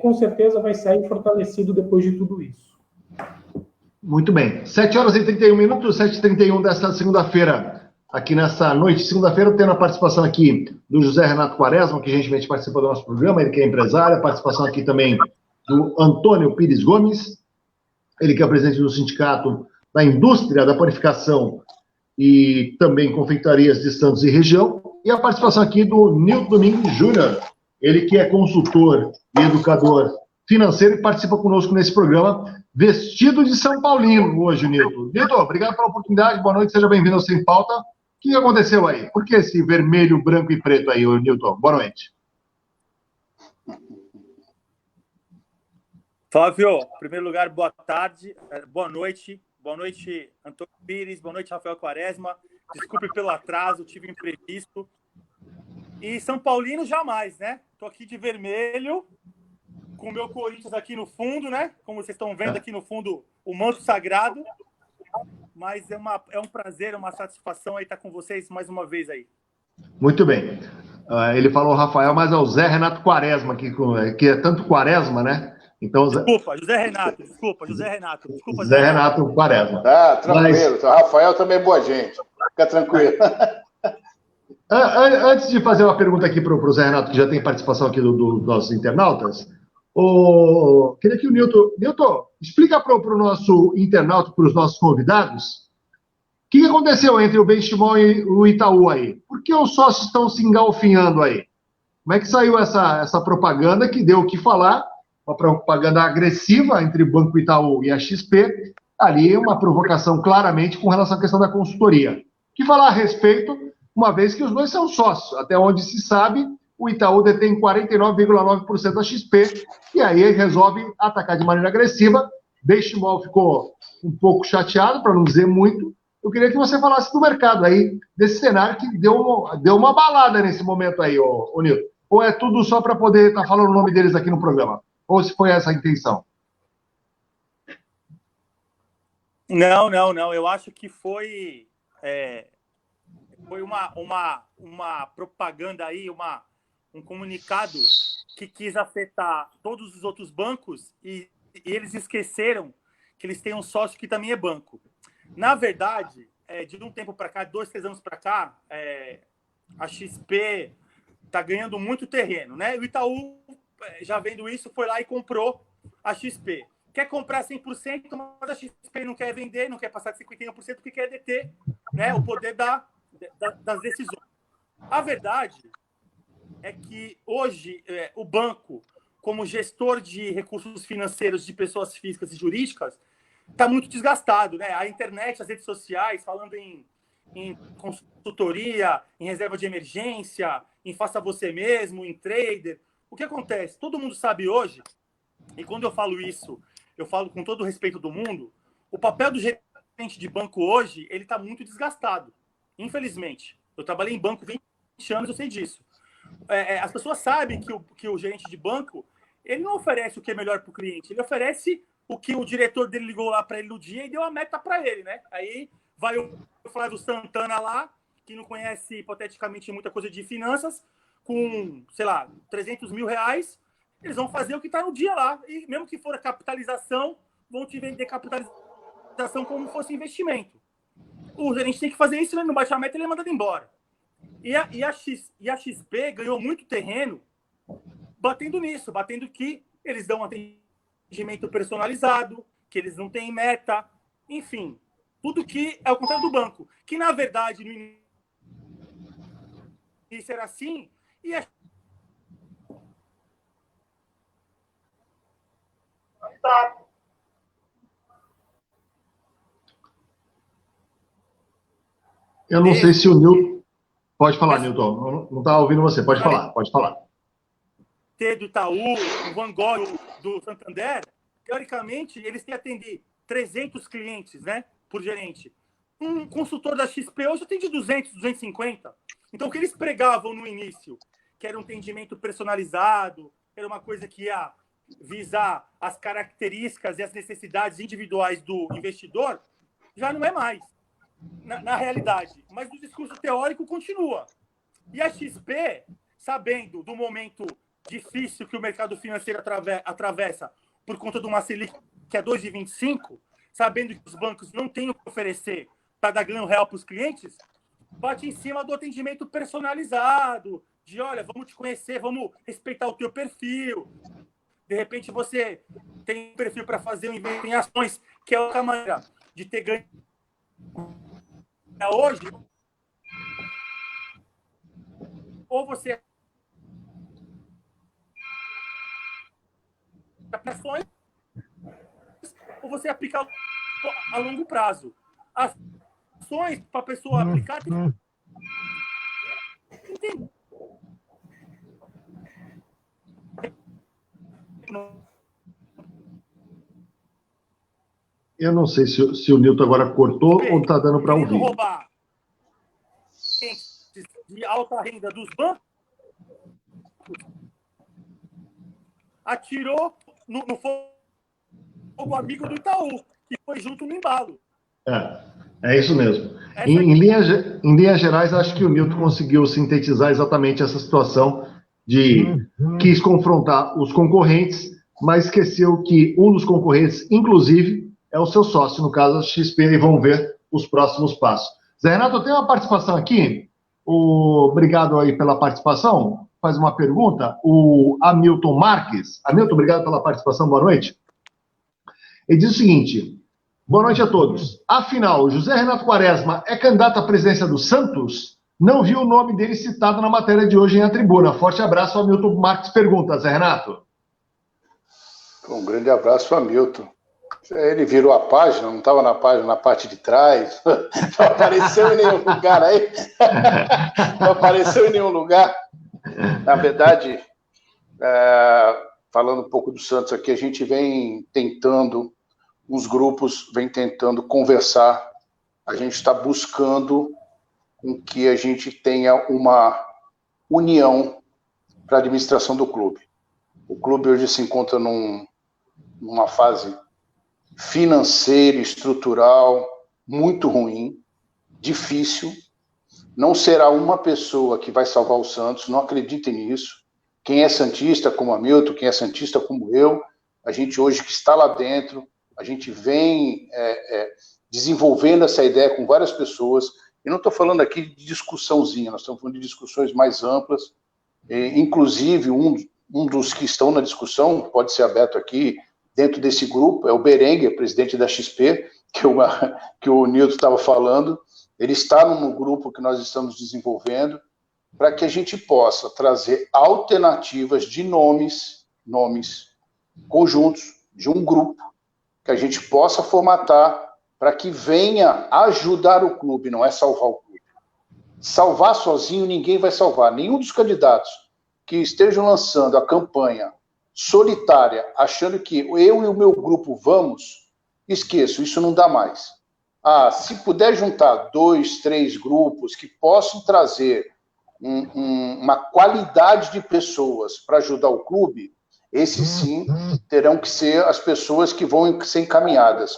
com certeza vai sair fortalecido depois de tudo isso. Muito bem. 7h31, 7h31 desta segunda-feira. Aqui nessa noite de segunda-feira, tendo a participação aqui do José Renato Quaresma, que gentilmente participa do nosso programa, ele que é empresário, a participação aqui também do Antônio Pires Gomes, ele que é presidente do Sindicato da Indústria da Panificação e também Confeitarias de Santos e região, e a participação aqui do Nilton Domingues Júnior, ele que é consultor e educador financeiro e participa conosco nesse programa, vestido de São Paulino hoje, Nilton. Nilton, obrigado pela oportunidade, boa noite, seja bem-vindo ao Sem Pauta. O que aconteceu aí? Por que esse vermelho, branco e preto aí, Nilton? Boa noite. Flávio, em primeiro lugar, boa tarde, boa noite. Boa noite, Antônio Pires, boa noite, Rafael Quaresma. Desculpe pelo atraso, tive imprevisto. E São Paulino jamais, né? Tô aqui de vermelho, com o meu Corinthians aqui no fundo, né? Como vocês estão vendo aqui no fundo, o manto sagrado. Mas é um prazer, uma satisfação aí estar com vocês mais uma vez aí. Muito bem. Ele falou Rafael, mas é o Zé Renato Quaresma, que é tanto Quaresma, né? Então, Desculpa, José Renato. Zé Renato Quaresma. Tá, tranquilo. O Rafael também é boa gente. Fica tranquilo. Antes de fazer uma pergunta aqui para o Zé Renato, que já tem participação aqui dos nossos internautas, queria que o Nilton, explica para o nosso internauta, para os nossos convidados, o que aconteceu entre o Benchimol e o Itaú aí? Por que os sócios estão se engalfinhando aí? Como é que saiu essa propaganda que deu o que falar? Uma propaganda agressiva entre o Banco Itaú e a XP, ali uma provocação claramente com relação à questão da consultoria. Que falar a respeito, uma vez que os dois são sócios, até onde se sabe, o Itaú detém 49,9% da XP, e aí resolve atacar de maneira agressiva. Benchimol ficou um pouco chateado, para não dizer muito. Eu queria que você falasse do mercado aí, desse cenário que deu uma balada nesse momento aí, ô Nilton. Ou é tudo só para poder estar falando o nome deles aqui no programa? Ou se foi essa a intenção? Não. Eu acho que foi uma propaganda aí, um comunicado que quis afetar todos os outros bancos e eles esqueceram que eles têm um sócio que também é banco. Na verdade, de um tempo para cá, 2, 3 anos para cá, a XP está ganhando muito terreno, né? O Itaú, já vendo isso, foi lá e comprou a XP. Quer comprar 100%, mas a XP não quer vender, não quer passar de 51% porque quer deter, né, o poder das decisões. A verdade é que hoje o banco, como gestor de recursos financeiros de pessoas físicas e jurídicas, está muito desgastado, né? A internet, as redes sociais, falando em consultoria, em reserva de emergência, em faça você mesmo, em trader. O que acontece? Todo mundo sabe hoje, e quando eu falo isso, eu falo com todo o respeito do mundo, o papel do gerente de banco hoje, ele está muito desgastado, infelizmente. Eu trabalhei em banco 20 anos, eu sei disso. As pessoas sabem que o gerente de banco, ele não oferece o que é melhor para o cliente, ele oferece o que o diretor dele ligou lá para ele no dia e deu a meta para ele, né? Aí vai o Flávio Santana lá, que não conhece, hipoteticamente, muita coisa de finanças, com, sei lá, 300 mil reais, eles vão fazer o que está no dia lá. E mesmo que for a capitalização, vão te vender capitalização como fosse investimento. O gerente tem que fazer isso, ele não bate a meta, ele é mandado embora. E a XP ganhou muito terreno batendo nisso, batendo que eles dão um atendimento personalizado, que eles não têm meta, enfim, tudo que é o contrário do banco, que na verdade no início era assim, e eu não sei se o Nilton... Pode falar, Nilton. Não está ouvindo você. Pode falar. Do Itaú, o Van Gogh do Santander, teoricamente, eles têm que atender 300 clientes, né, por gerente. Um consultor da XP hoje atende 200, 250. Então, o que eles pregavam no início, que era um atendimento personalizado, era uma coisa que ia visar as características e as necessidades individuais do investidor, já não é mais, na realidade. Mas o discurso teórico continua. E a XP, sabendo do momento difícil que o mercado financeiro atravessa por conta de uma Selic que é 2,25, sabendo que os bancos não têm o que oferecer para dar ganho real para os clientes, bate em cima do atendimento personalizado, de, olha, vamos te conhecer, vamos respeitar o teu perfil. De repente você tem um perfil para fazer um investimento em ações, que é outra maneira de ter ganho hoje. Ou você ações, ou você aplicar a longo prazo. Ações para a pessoa aplicar. Entende? Eu não sei se o Nilton agora cortou ou está dando para ouvir. Roubar de alta renda dos bancos, atirou no fogo amigo do Itaú, que foi junto no embalo. É isso mesmo. Em linhas gerais, acho que o Nilton conseguiu sintetizar exatamente essa situação de quis confrontar os concorrentes, mas esqueceu que um dos concorrentes, inclusive, é o seu sócio, no caso, a XP, e vão ver os próximos passos. Zé Renato, tem uma participação aqui. Obrigado aí pela participação. Faz uma pergunta. O Hamilton Marques. Hamilton, obrigado pela participação. Boa noite. Ele diz o seguinte: boa noite a todos. Afinal, José Renato Quaresma é candidato à presidência do Santos? Não vi o nome dele citado na matéria de hoje em A Tribuna. Forte abraço. Hamilton Marques pergunta. Zé Renato. Um grande abraço, Hamilton. Ele virou a página, não estava na página, na parte de trás. Não apareceu em nenhum lugar aí. Não apareceu em nenhum lugar. Na verdade, falando um pouco do Santos aqui, a gente vem tentando, os grupos vêm tentando conversar. A gente está buscando com que a gente tenha uma união para a administração do clube. O clube hoje se encontra numa fase financeira, estrutural, muito ruim, difícil. Não será uma pessoa que vai salvar o Santos, não acreditem nisso. Quem é santista como Hamilton, quem é santista como eu, a gente hoje que está lá dentro, a gente vem desenvolvendo essa ideia com várias pessoas. Eu não estou falando aqui de discussãozinha, nós estamos falando de discussões mais amplas. Inclusive, um dos que estão na discussão, pode ser aberto aqui, dentro desse grupo, é o Berenguer, presidente da XP, que o Nilton estava falando, ele está no grupo que nós estamos desenvolvendo, para que a gente possa trazer alternativas de nomes conjuntos de um grupo que a gente possa formatar para que venha ajudar o clube, não é salvar o clube. Salvar sozinho ninguém vai salvar. Nenhum dos candidatos que estejam lançando a campanha solitária, achando que eu e o meu grupo vamos, esqueço, isso não dá mais. Se puder juntar 2, 3 grupos que possam trazer uma qualidade de pessoas para ajudar o clube, esses sim terão que ser as pessoas que vão ser encaminhadas,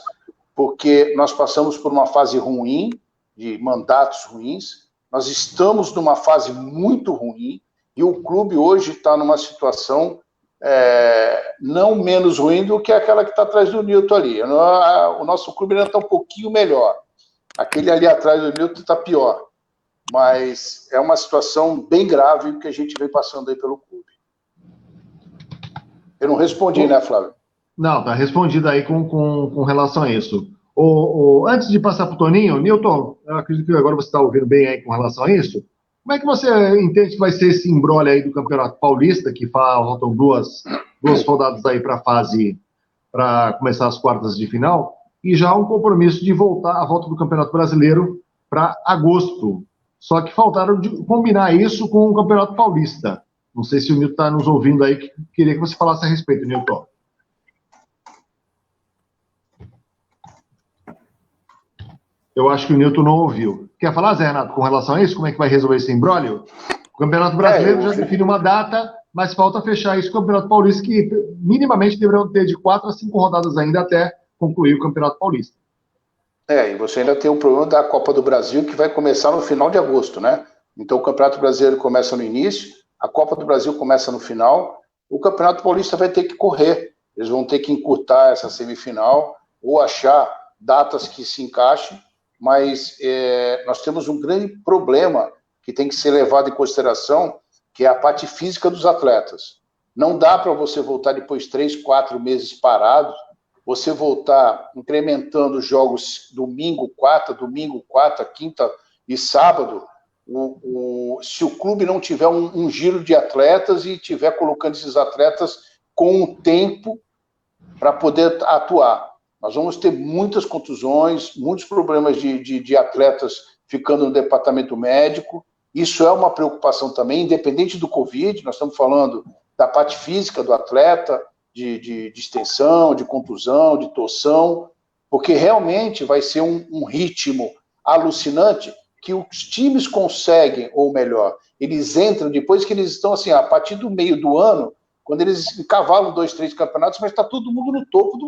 porque nós passamos por uma fase ruim, de mandatos ruins, nós estamos numa fase muito ruim, e o clube hoje está numa situação não menos ruim do que aquela que está atrás do Nilton ali. O nosso clube ainda está um pouquinho melhor. Aquele ali atrás do Nilton está pior. Mas é uma situação bem grave que a gente vem passando aí pelo clube. Eu não respondi, né, Flávio? Não, está respondido aí com relação a isso. Antes de passar para o Toninho, Nilton, eu acredito que agora você está ouvindo bem aí com relação a isso. Como é que você entende que vai ser esse imbróglio aí do Campeonato Paulista, que faltam duas rodadas aí para começar as quartas de final, e já um compromisso de voltar a volta do Campeonato Brasileiro para agosto? Só que faltaram de combinar isso com o Campeonato Paulista. Não sei se o Nilton está nos ouvindo aí, que queria que você falasse a respeito, Nilton. Eu acho que o Nilton não ouviu. Quer falar, Zé Renato, com relação a isso? Como é que vai resolver esse imbróglio? O Campeonato Brasileiro já define uma data, mas falta fechar isso com o Campeonato Paulista, que minimamente deverão ter de 4 a 5 rodadas ainda até concluir o Campeonato Paulista. E você ainda tem o problema da Copa do Brasil, que vai começar no final de agosto, né? Então o Campeonato Brasileiro começa no início, a Copa do Brasil começa no final, o Campeonato Paulista vai ter que correr. Eles vão ter que encurtar essa semifinal ou achar datas que se encaixem, mas nós temos um grande problema que tem que ser levado em consideração, que é a parte física dos atletas. Não dá para você voltar depois 3, 4 meses parados, você voltar incrementando jogos domingo, quarta, quinta e sábado, se o clube não tiver um giro de atletas e tiver colocando esses atletas com o tempo para poder atuar. Nós vamos ter muitas contusões, muitos problemas de atletas ficando no departamento médico. Isso é uma preocupação também, independente do Covid. Nós estamos falando da parte física do atleta, de extensão, de contusão, de torção, porque realmente vai ser um ritmo alucinante que os times conseguem, ou melhor, eles entram depois que eles estão assim, a partir do meio do ano, quando eles encavalam 2, 3 campeonatos, mas está todo mundo no topo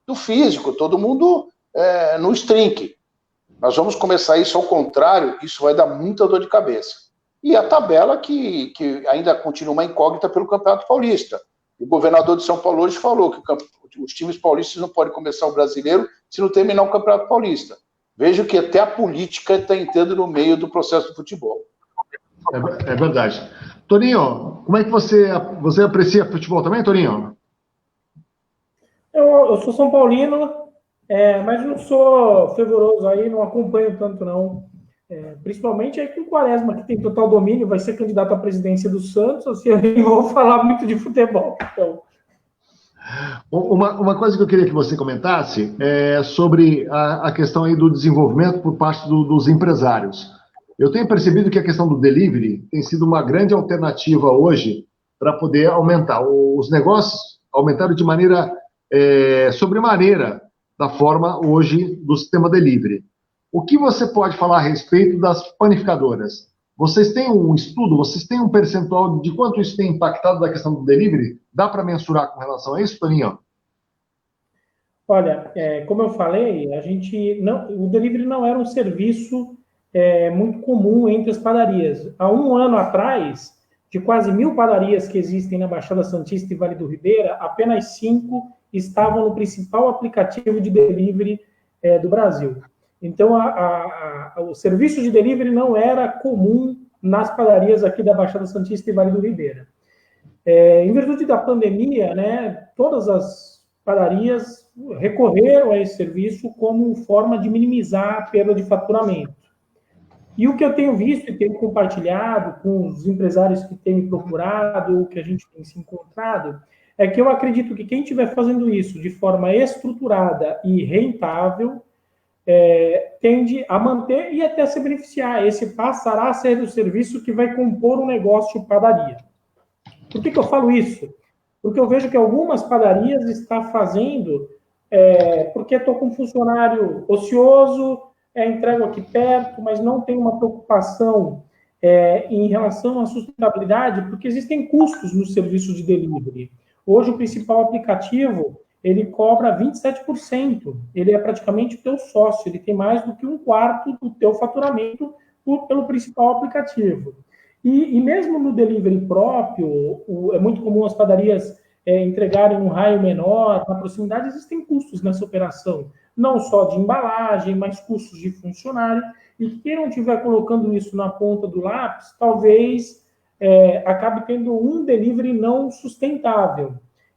do físico, todo mundo no string. Nós vamos começar isso ao contrário, isso vai dar muita dor de cabeça. E a tabela que ainda continua uma incógnita pelo Campeonato Paulista. O governador de São Paulo hoje falou que os times paulistas não podem começar o brasileiro se não terminar o Campeonato Paulista. Vejo que até a política está entrando no meio do processo do futebol. É verdade. Toninho, como é que você aprecia futebol também, Toninho? Eu sou São Paulino, mas não sou fervoroso aí, não acompanho tanto não. Principalmente aí com o Quaresma, que tem total domínio, vai ser candidato à presidência do Santos, assim, eu nem vou falar muito de futebol. Então. Uma coisa que eu queria que você comentasse é sobre a questão aí do desenvolvimento por parte dos empresários. Eu tenho percebido que a questão do delivery tem sido uma grande alternativa hoje para poder aumentar. Os negócios aumentaram de maneira sobremaneira da forma hoje do sistema delivery. O que você pode falar a respeito das panificadoras? Vocês têm um estudo, vocês têm um percentual de quanto isso tem impactado da questão do delivery? Dá para mensurar com relação a isso, Toninho? Olha, como eu falei, o delivery não era um serviço muito comum entre as padarias. Há um ano atrás, de quase 1.000 padarias que existem na Baixada Santista e Vale do Ribeira, apenas 5 estavam no principal aplicativo de delivery do Brasil. Então, o serviço de delivery não era comum nas padarias aqui da Baixada Santista e Vale do Ribeira. Em virtude da pandemia, né, todas as padarias recorreram a esse serviço como forma de minimizar a perda de faturamento. E o que eu tenho visto e tenho compartilhado com os empresários que têm me procurado, ou que a gente tem se encontrado, é que eu acredito que quem estiver fazendo isso de forma estruturada e rentável, tende a manter e até se beneficiar. Esse passará a ser o serviço que vai compor um negócio de padaria. Por que eu falo isso? Porque eu vejo que algumas padarias estão fazendo porque estou com um funcionário ocioso, entrego aqui perto, mas não tem uma preocupação em relação à sustentabilidade, porque existem custos nos serviços de delivery. Hoje, o principal aplicativo, ele cobra 27%. Ele é praticamente o teu sócio, ele tem mais do que 1/4 do teu faturamento pelo principal aplicativo. E mesmo no delivery próprio, é muito comum as padarias entregarem um raio menor, na proximidade existem custos nessa operação, não só de embalagem, mas custos de funcionário, e quem não estiver colocando isso na ponta do lápis, talvez acabe tendo um delivery não sustentável.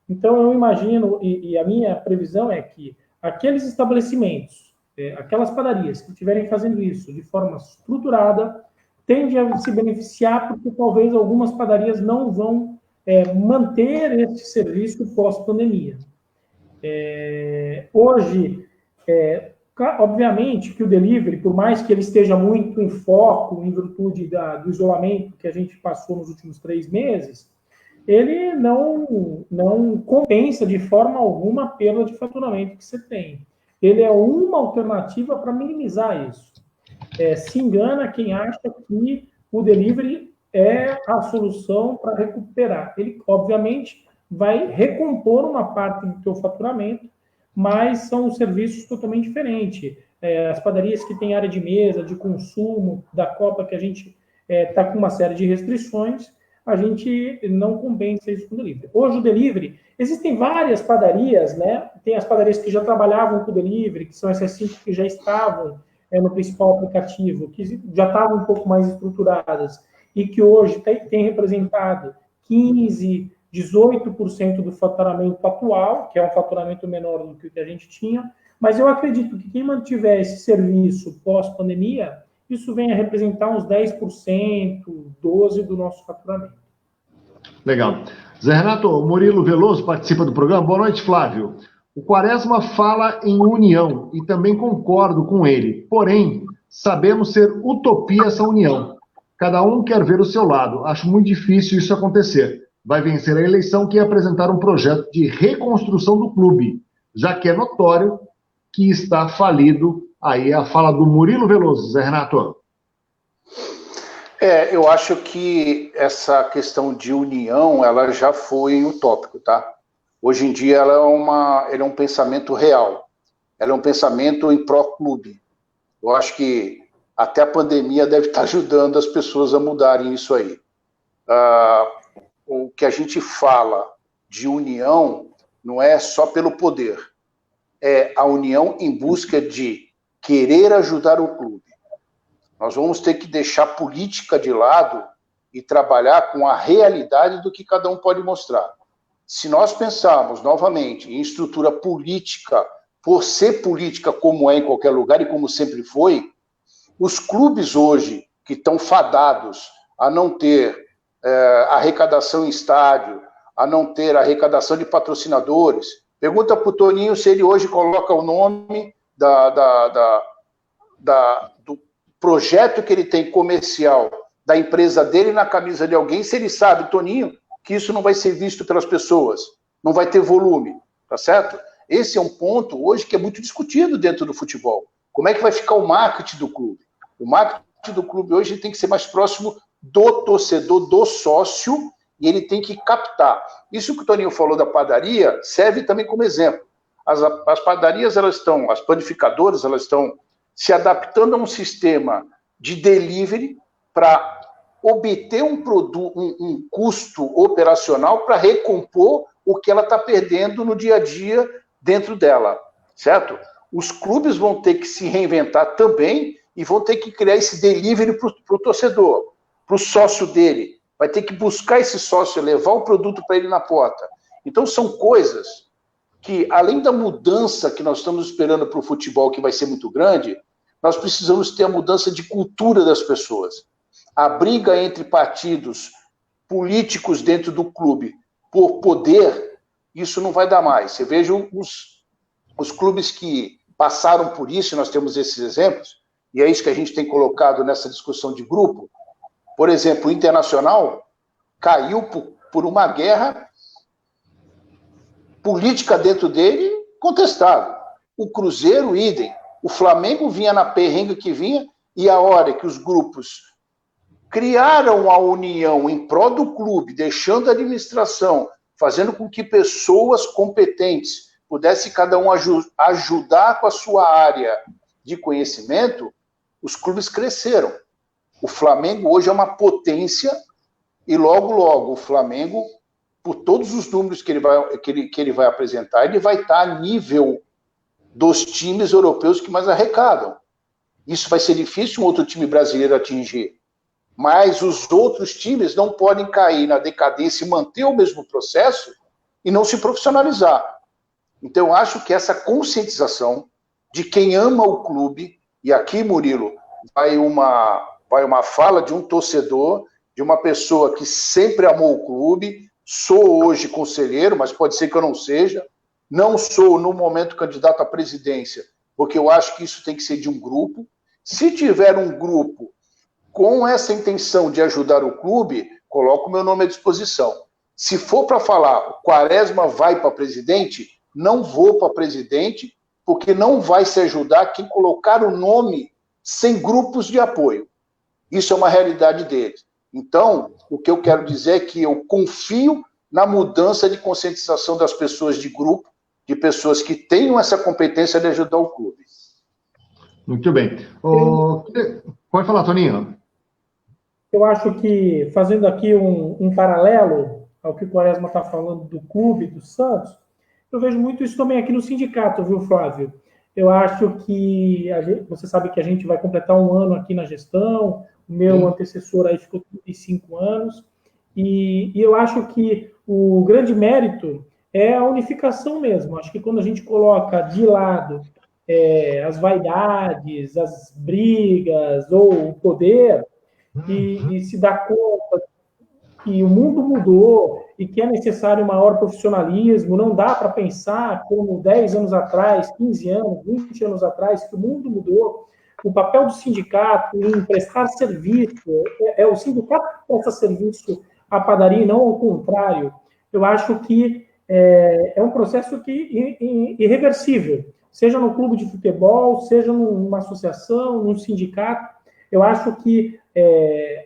Então, eu imagino, e a minha previsão é que aqueles estabelecimentos, aquelas padarias que estiverem fazendo isso de forma estruturada, tendem a se beneficiar, porque talvez algumas padarias não vão manter esse serviço pós-pandemia. Hoje, obviamente que o delivery, por mais que ele esteja muito em foco, em virtude do isolamento que a gente passou nos últimos 3 meses, ele não compensa de forma alguma a perda de faturamento que você tem. Ele é uma alternativa para minimizar isso. Se engana quem acha que o delivery é a solução para recuperar. Ele, obviamente, vai recompor uma parte do teu faturamento, mas são serviços totalmente diferentes. As padarias que têm área de mesa, de consumo, da Copa, que a gente está com uma série de restrições, a gente não compensa isso com o delivery. Hoje, o delivery, existem várias padarias, né? Tem as padarias que já trabalhavam com o delivery, que são essas 5 que já estavam no principal aplicativo, que já estavam um pouco mais estruturadas, e que hoje tem representado 15%, 18% do faturamento atual, que é um faturamento menor do que o que a gente tinha, mas eu acredito que quem mantiver esse serviço pós-pandemia, isso vem a representar uns 10%, 12% do nosso faturamento. Legal. Zé Renato, o Murilo Veloso participa do programa. Boa noite, Flávio. O Quaresma fala em união e também concordo com ele. Porém, sabemos ser utopia essa união. Cada um quer ver o seu lado. Acho muito difícil isso acontecer. Vai vencer a eleição quem apresentar um projeto de reconstrução do clube, já que é notório que está falido. Aí a fala do Murilo Veloso, Zé Renato. Eu acho que essa questão de união, ela já foi utópico, tá? Hoje em dia ela é um pensamento real. Ela é um pensamento em pró-clube. Eu acho que até a pandemia deve estar ajudando as pessoas a mudarem isso aí. O que a gente fala de união não é só pelo poder. É a união em busca de querer ajudar o clube. Nós vamos ter que deixar a política de lado e trabalhar com a realidade do que cada um pode mostrar. Se nós pensarmos novamente em estrutura política, por ser política como é em qualquer lugar e como sempre foi, os clubes hoje que estão fadados a não ter arrecadação em estádio, a não ter arrecadação de patrocinadores, pergunta para o Toninho se ele hoje coloca o nome do projeto que ele tem comercial da empresa dele na camisa de alguém, se ele sabe, Toninho, que isso não vai ser visto pelas pessoas, não vai ter volume, tá certo? Esse é um ponto hoje que é muito discutido dentro do futebol. Como é que vai ficar o marketing do clube? O marketing do clube hoje tem que ser mais próximo do torcedor, do sócio, e ele tem que captar. Isso que o Toninho falou da padaria serve também como exemplo. As padarias, as panificadoras, elas estão se adaptando a um sistema de delivery para obter um custo operacional para recompor o que ela está perdendo no dia a dia dentro dela, certo? Os clubes vão ter que se reinventar também e vão ter que criar esse delivery para o torcedor, para o sócio dele. Vai ter que buscar esse sócio, levar o produto para ele na porta. Então, são coisas que, além da mudança que nós estamos esperando para o futebol, que vai ser muito grande, nós precisamos ter a mudança de cultura das pessoas. A briga entre partidos políticos dentro do clube por poder, isso não vai dar mais. Você veja os clubes que passaram por isso, nós temos esses exemplos, e é isso que a gente tem colocado nessa discussão de grupo. Por exemplo, o Internacional caiu por uma guerra política dentro dele contestável. O Cruzeiro, idem. O Flamengo vinha na perrenga que vinha, e a hora que os grupos criaram a união em prol do clube, deixando a administração, fazendo com que pessoas competentes pudessem cada um ajudar com a sua área de conhecimento, os clubes cresceram. O Flamengo hoje é uma potência e logo, logo, o Flamengo, por todos os números que ele vai apresentar, ele vai estar a nível dos times europeus que mais arrecadam. Isso vai ser difícil um outro time brasileiro atingir. Mas os outros times não podem cair na decadência e manter o mesmo processo e não se profissionalizar. Então, eu acho que essa conscientização de quem ama o clube, e aqui, Murilo, vai uma fala de um torcedor, de uma pessoa que sempre amou o clube, sou hoje conselheiro, mas pode ser que eu não seja, não sou, no momento, candidato à presidência, porque eu acho que isso tem que ser de um grupo. Se tiver um grupo com essa intenção de ajudar o clube, coloco o meu nome à disposição. Se for para falar, o Quaresma vai para presidente, não vou para presidente, porque não vai se ajudar quem colocar o nome sem grupos de apoio. Isso é uma realidade deles. Então, o que eu quero dizer é que eu confio na mudança de conscientização das pessoas de grupo, de pessoas que tenham essa competência de ajudar o clube. Muito bem. Pode falar, Toninho. Eu acho que, fazendo aqui um paralelo ao que o Quaresma está falando do clube, do Santos, eu vejo muito isso também aqui no sindicato, viu, Flávio? Eu acho que, você sabe que a gente vai completar um ano aqui na gestão, o meu antecessor aí ficou 35 anos, e eu acho que o grande mérito é a unificação mesmo. Acho que quando a gente coloca de lado as vaidades, as brigas ou o poder, e se dá conta que o mundo mudou e que é necessário maior profissionalismo, não dá para pensar como 10 anos atrás, 15 anos, 20 anos atrás, que o mundo mudou. O papel do sindicato em prestar serviço, é o sindicato que presta serviço à padaria e não ao contrário. Eu acho que é um processo irreversível, seja no clube de futebol, seja numa associação, num sindicato. Eu acho que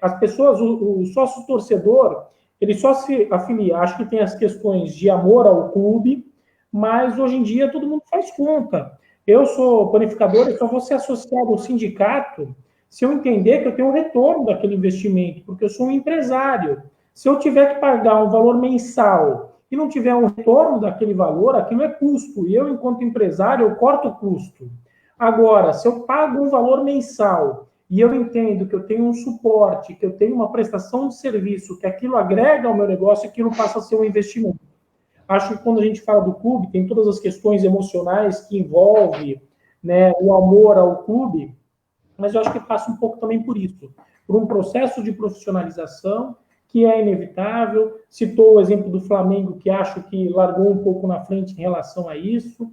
as pessoas, o sócio torcedor, ele só se afilia, acho que tem as questões de amor ao clube, mas hoje em dia todo mundo faz conta. Eu sou panificador, eu só vou ser associado ao sindicato se eu entender que eu tenho um retorno daquele investimento, porque eu sou um empresário. Se eu tiver que pagar um valor mensal e não tiver um retorno daquele valor, aquilo é custo, e eu, enquanto empresário, eu corto o custo. Agora, se eu pago um valor mensal e eu entendo que eu tenho um suporte, que eu tenho uma prestação de serviço, que aquilo agrega ao meu negócio, aquilo passa a ser um investimento. Acho que quando a gente fala do clube, tem todas as questões emocionais que envolve, né, o amor ao clube, mas eu acho que passa um pouco também por isso, por um processo de profissionalização que é inevitável. Citou o exemplo do Flamengo, que acho que largou um pouco na frente em relação a isso,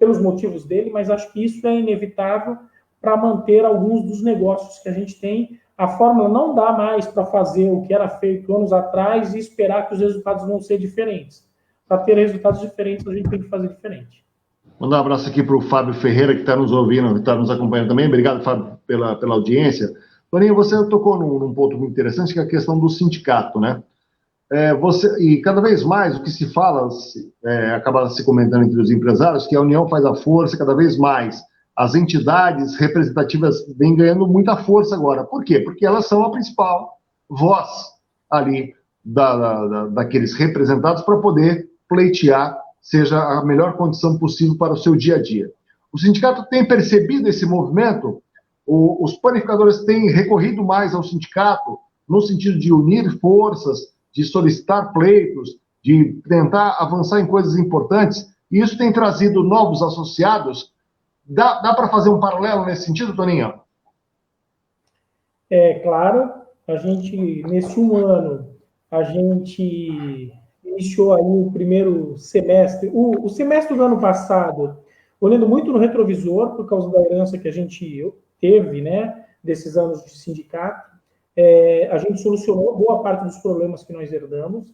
pelos motivos dele, mas acho que isso é inevitável para manter alguns dos negócios que a gente tem. A fórmula não dá mais para fazer o que era feito anos atrás e esperar que os resultados vão ser diferentes. Para ter resultados diferentes, a gente tem que fazer diferente. Mandar um abraço aqui para o Fábio Ferreira, que está nos ouvindo, que está nos acompanhando também. Obrigado, Fábio, pela audiência. Toninho, você tocou num ponto muito interessante, que é a questão do sindicato, né? E cada vez mais o que se fala, acaba se comentando entre os empresários, que a união faz a força cada vez mais. As entidades representativas vêm ganhando muita força agora. Por quê? Porque elas são a principal voz ali daqueles representados para poder pleitear, seja a melhor condição possível para o seu dia a dia. O sindicato tem percebido esse movimento? Os panificadores têm recorrido mais ao sindicato no sentido de unir forças, de solicitar pleitos, de tentar avançar em coisas importantes, e isso tem trazido novos associados Dá para fazer um paralelo nesse sentido, Toninho? Claro, a gente, nesse um ano, a gente iniciou aí o primeiro semestre. O semestre do ano passado, olhando muito no retrovisor, por causa da herança que a gente teve, né, desses anos de sindicato, a gente solucionou boa parte dos problemas que nós herdamos,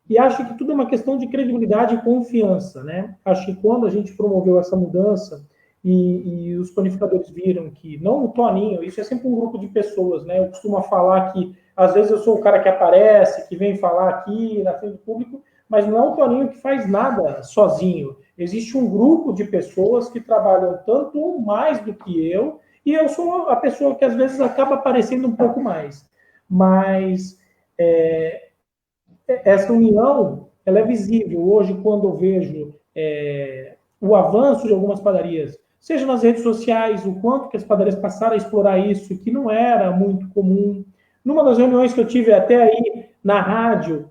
e acho que tudo é uma questão de credibilidade e confiança, né? Acho que quando a gente promoveu essa mudança e os panificadores viram que, não o Toninho, isso é sempre um grupo de pessoas, né? Eu costumo falar que, às vezes, eu sou o cara que aparece, que vem falar aqui na frente do público, mas não é o Toninho que faz nada sozinho. Existe um grupo de pessoas que trabalham tanto mais do que eu, e eu sou a pessoa que, às vezes, acaba aparecendo um pouco mais. Mas essa união, ela é visível. Hoje, quando eu vejo o avanço de algumas padarias, seja nas redes sociais, o quanto que as padarias passaram a explorar isso, que não era muito comum. Numa das reuniões que eu tive até aí na rádio,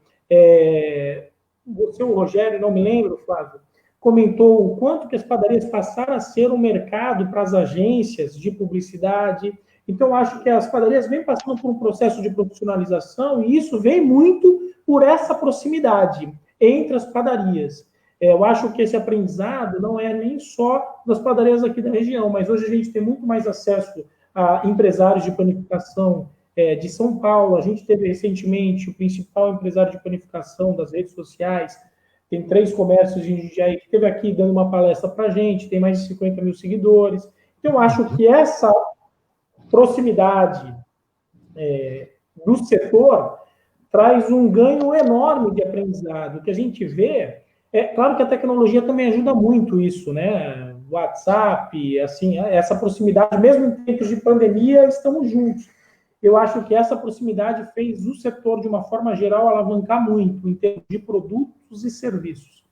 você, o Rogério, não me lembro, Flávio, comentou o quanto que as padarias passaram a ser um mercado para as agências de publicidade. Então, acho que as padarias vêm passando por um processo de profissionalização e isso vem muito por essa proximidade entre as padarias. Eu acho que esse aprendizado não é nem só das padarias aqui da região, mas hoje a gente tem muito mais acesso a empresários de panificação de São Paulo. A gente teve recentemente o principal empresário de panificação das redes sociais, tem 3 comércios em Jundiaí, que esteve aqui dando uma palestra para a gente, tem mais de 50 mil seguidores. Então, eu acho que essa proximidade do setor traz um ganho enorme de aprendizado. O que a gente vê, claro que a tecnologia também ajuda muito isso, né? WhatsApp, assim, essa proximidade, mesmo em tempos de pandemia, estamos juntos. Eu acho que essa proximidade fez o setor, de uma forma geral, alavancar muito em termos de produtos e serviços.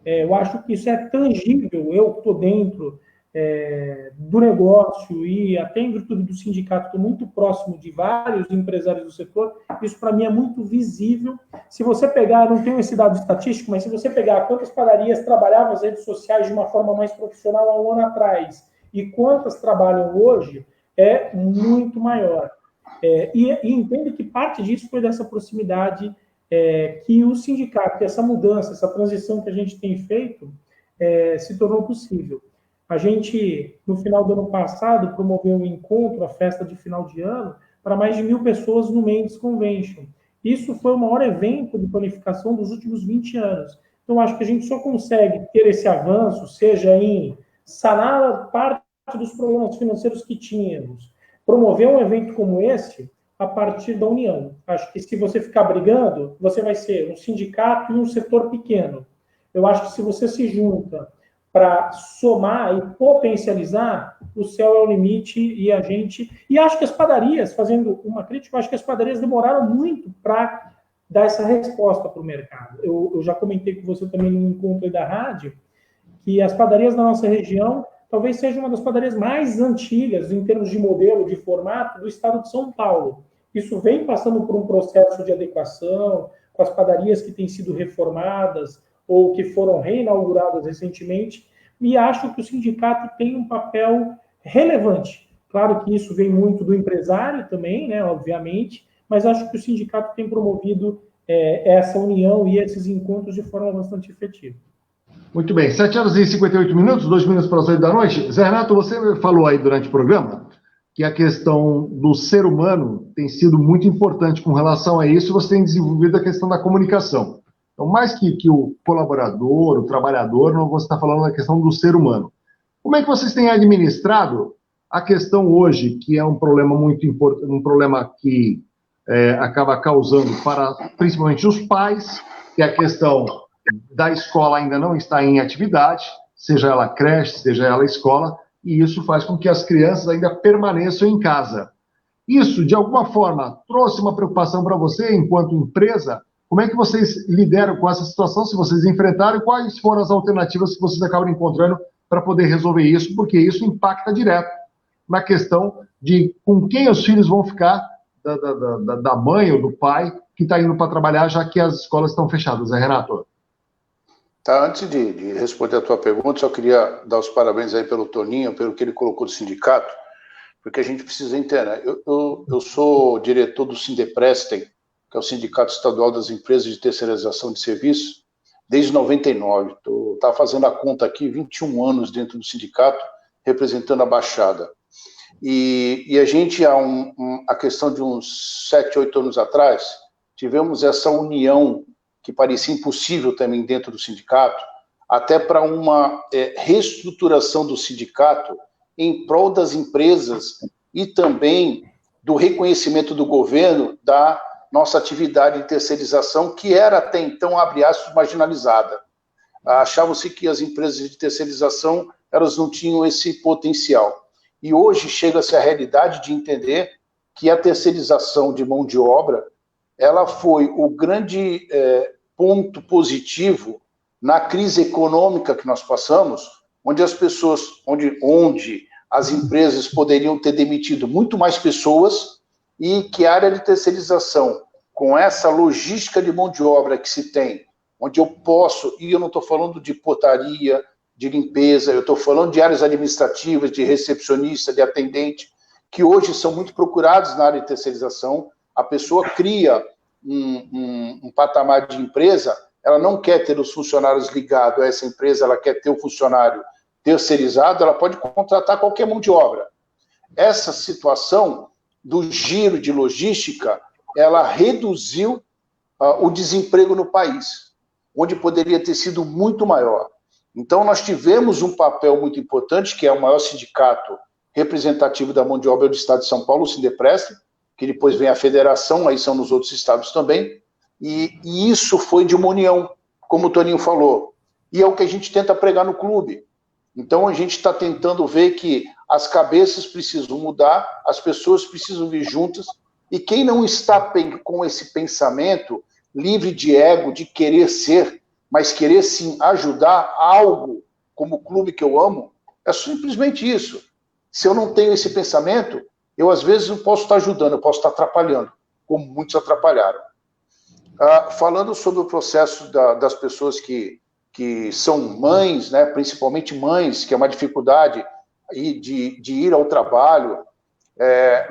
Eu acho que isso é tangível. Eu estou dentro do negócio e até em virtude do sindicato, estou muito próximo de vários empresários do setor. Isso, para mim, é muito visível. Se você pegar, não tenho esse dado estatístico, mas se você pegar quantas padarias trabalhavam as redes sociais de uma forma mais profissional há um ano atrás e quantas trabalham hoje, é muito maior. E entende que parte disso foi dessa proximidade que o sindicato, essa mudança, essa transição que a gente tem feito, se tornou possível. A gente, no final do ano passado, promoveu um encontro, a festa de final de ano, para mais de 1.000 pessoas no Mendes Convention. Isso foi o maior evento de panificação dos últimos 20 anos. Então, acho que a gente só consegue ter esse avanço, seja em sanar parte dos problemas financeiros que tínhamos, promover um evento como esse, a partir da união. Acho que se você ficar brigando, você vai ser um sindicato e um setor pequeno. Eu acho que se você se junta para somar e potencializar, o céu é o limite e a gente... E acho que as padarias, fazendo uma crítica, acho que as padarias demoraram muito para dar essa resposta para o mercado. Eu já comentei com você também no encontro da rádio, que as padarias da nossa região talvez seja uma das padarias mais antigas, em termos de modelo, de formato, do estado de São Paulo. Isso vem passando por um processo de adequação, com as padarias que têm sido reformadas, ou que foram reinauguradas recentemente, e acho que o sindicato tem um papel relevante. Claro que isso vem muito do empresário também, né, obviamente, mas acho que o sindicato tem promovido essa união e esses encontros de forma bastante efetiva. Muito bem, 7h58, 2 minutos para as 8 da noite. Zé Renato, você falou aí durante o programa que a questão do ser humano tem sido muito importante com relação a isso, você tem desenvolvido a questão da comunicação. Então, mais que o colaborador, o trabalhador, não você está falando da questão do ser humano. Como é que vocês têm administrado a questão hoje, que é um problema muito importante, um problema que acaba causando para, principalmente, os pais, que é a questão da escola ainda não está em atividade, seja ela creche, seja ela escola, e isso faz com que as crianças ainda permaneçam em casa. Isso, de alguma forma, trouxe uma preocupação para você, enquanto empresa? Como é que vocês lideram com essa situação, se vocês enfrentaram, e quais foram as alternativas que vocês acabam encontrando para poder resolver isso, porque isso impacta direto na questão de com quem os filhos vão ficar, da mãe ou do pai que está indo para trabalhar, já que as escolas estão fechadas, né, Renato? Tá, antes de responder a tua pergunta, só queria dar os parabéns aí pelo Toninho, pelo que ele colocou do sindicato, porque a gente precisa entender. Eu sou diretor do Sindeprestem, que é o Sindicato Estadual das Empresas de Terceirização de Serviços, desde 99. Estava fazendo a conta aqui, 21 anos dentro do sindicato, representando a Baixada. E a gente, a questão de uns 7, 8 anos atrás, tivemos essa união que parecia impossível também dentro do sindicato, até para uma reestruturação do sindicato em prol das empresas e também do reconhecimento do governo da nossa atividade de terceirização, que era até então, abre aspas, marginalizada. Achava-se que as empresas de terceirização elas não tinham esse potencial. E hoje chega-se à realidade de entender que a terceirização de mão de obra ela foi o grande ponto positivo na crise econômica que nós passamos, onde as pessoas, onde as empresas poderiam ter demitido muito mais pessoas e que a área de terceirização, com essa logística de mão de obra que se tem, onde eu posso, e eu não estou falando de portaria, de limpeza, eu estou falando de áreas administrativas, de recepcionista, de atendente, que hoje são muito procurados na área de terceirização. A pessoa cria um patamar de empresa, ela não quer ter os funcionários ligados a essa empresa, ela quer ter o funcionário terceirizado, ela pode contratar qualquer mão de obra. Essa situação do giro de logística, ela reduziu o desemprego no país, onde poderia ter sido muito maior. Então, nós tivemos um papel muito importante, que é o maior sindicato representativo da mão de obra do Estado de São Paulo, o Sindeprestem, que depois vem a federação, aí são nos outros estados também, e isso foi de uma união, como o Toninho falou, e é o que a gente tenta pregar no clube. Então, a gente está tentando ver que as cabeças precisam mudar, as pessoas precisam vir juntas, e quem não está com esse pensamento livre de ego, de querer ser, mas querer sim ajudar algo, como o clube que eu amo, é simplesmente isso. Se eu não tenho esse pensamento, eu às vezes não posso estar ajudando, eu posso estar atrapalhando, como muitos atrapalharam. Falando sobre o processo das pessoas que são mães, né, principalmente mães, que é uma dificuldade de ir ao trabalho,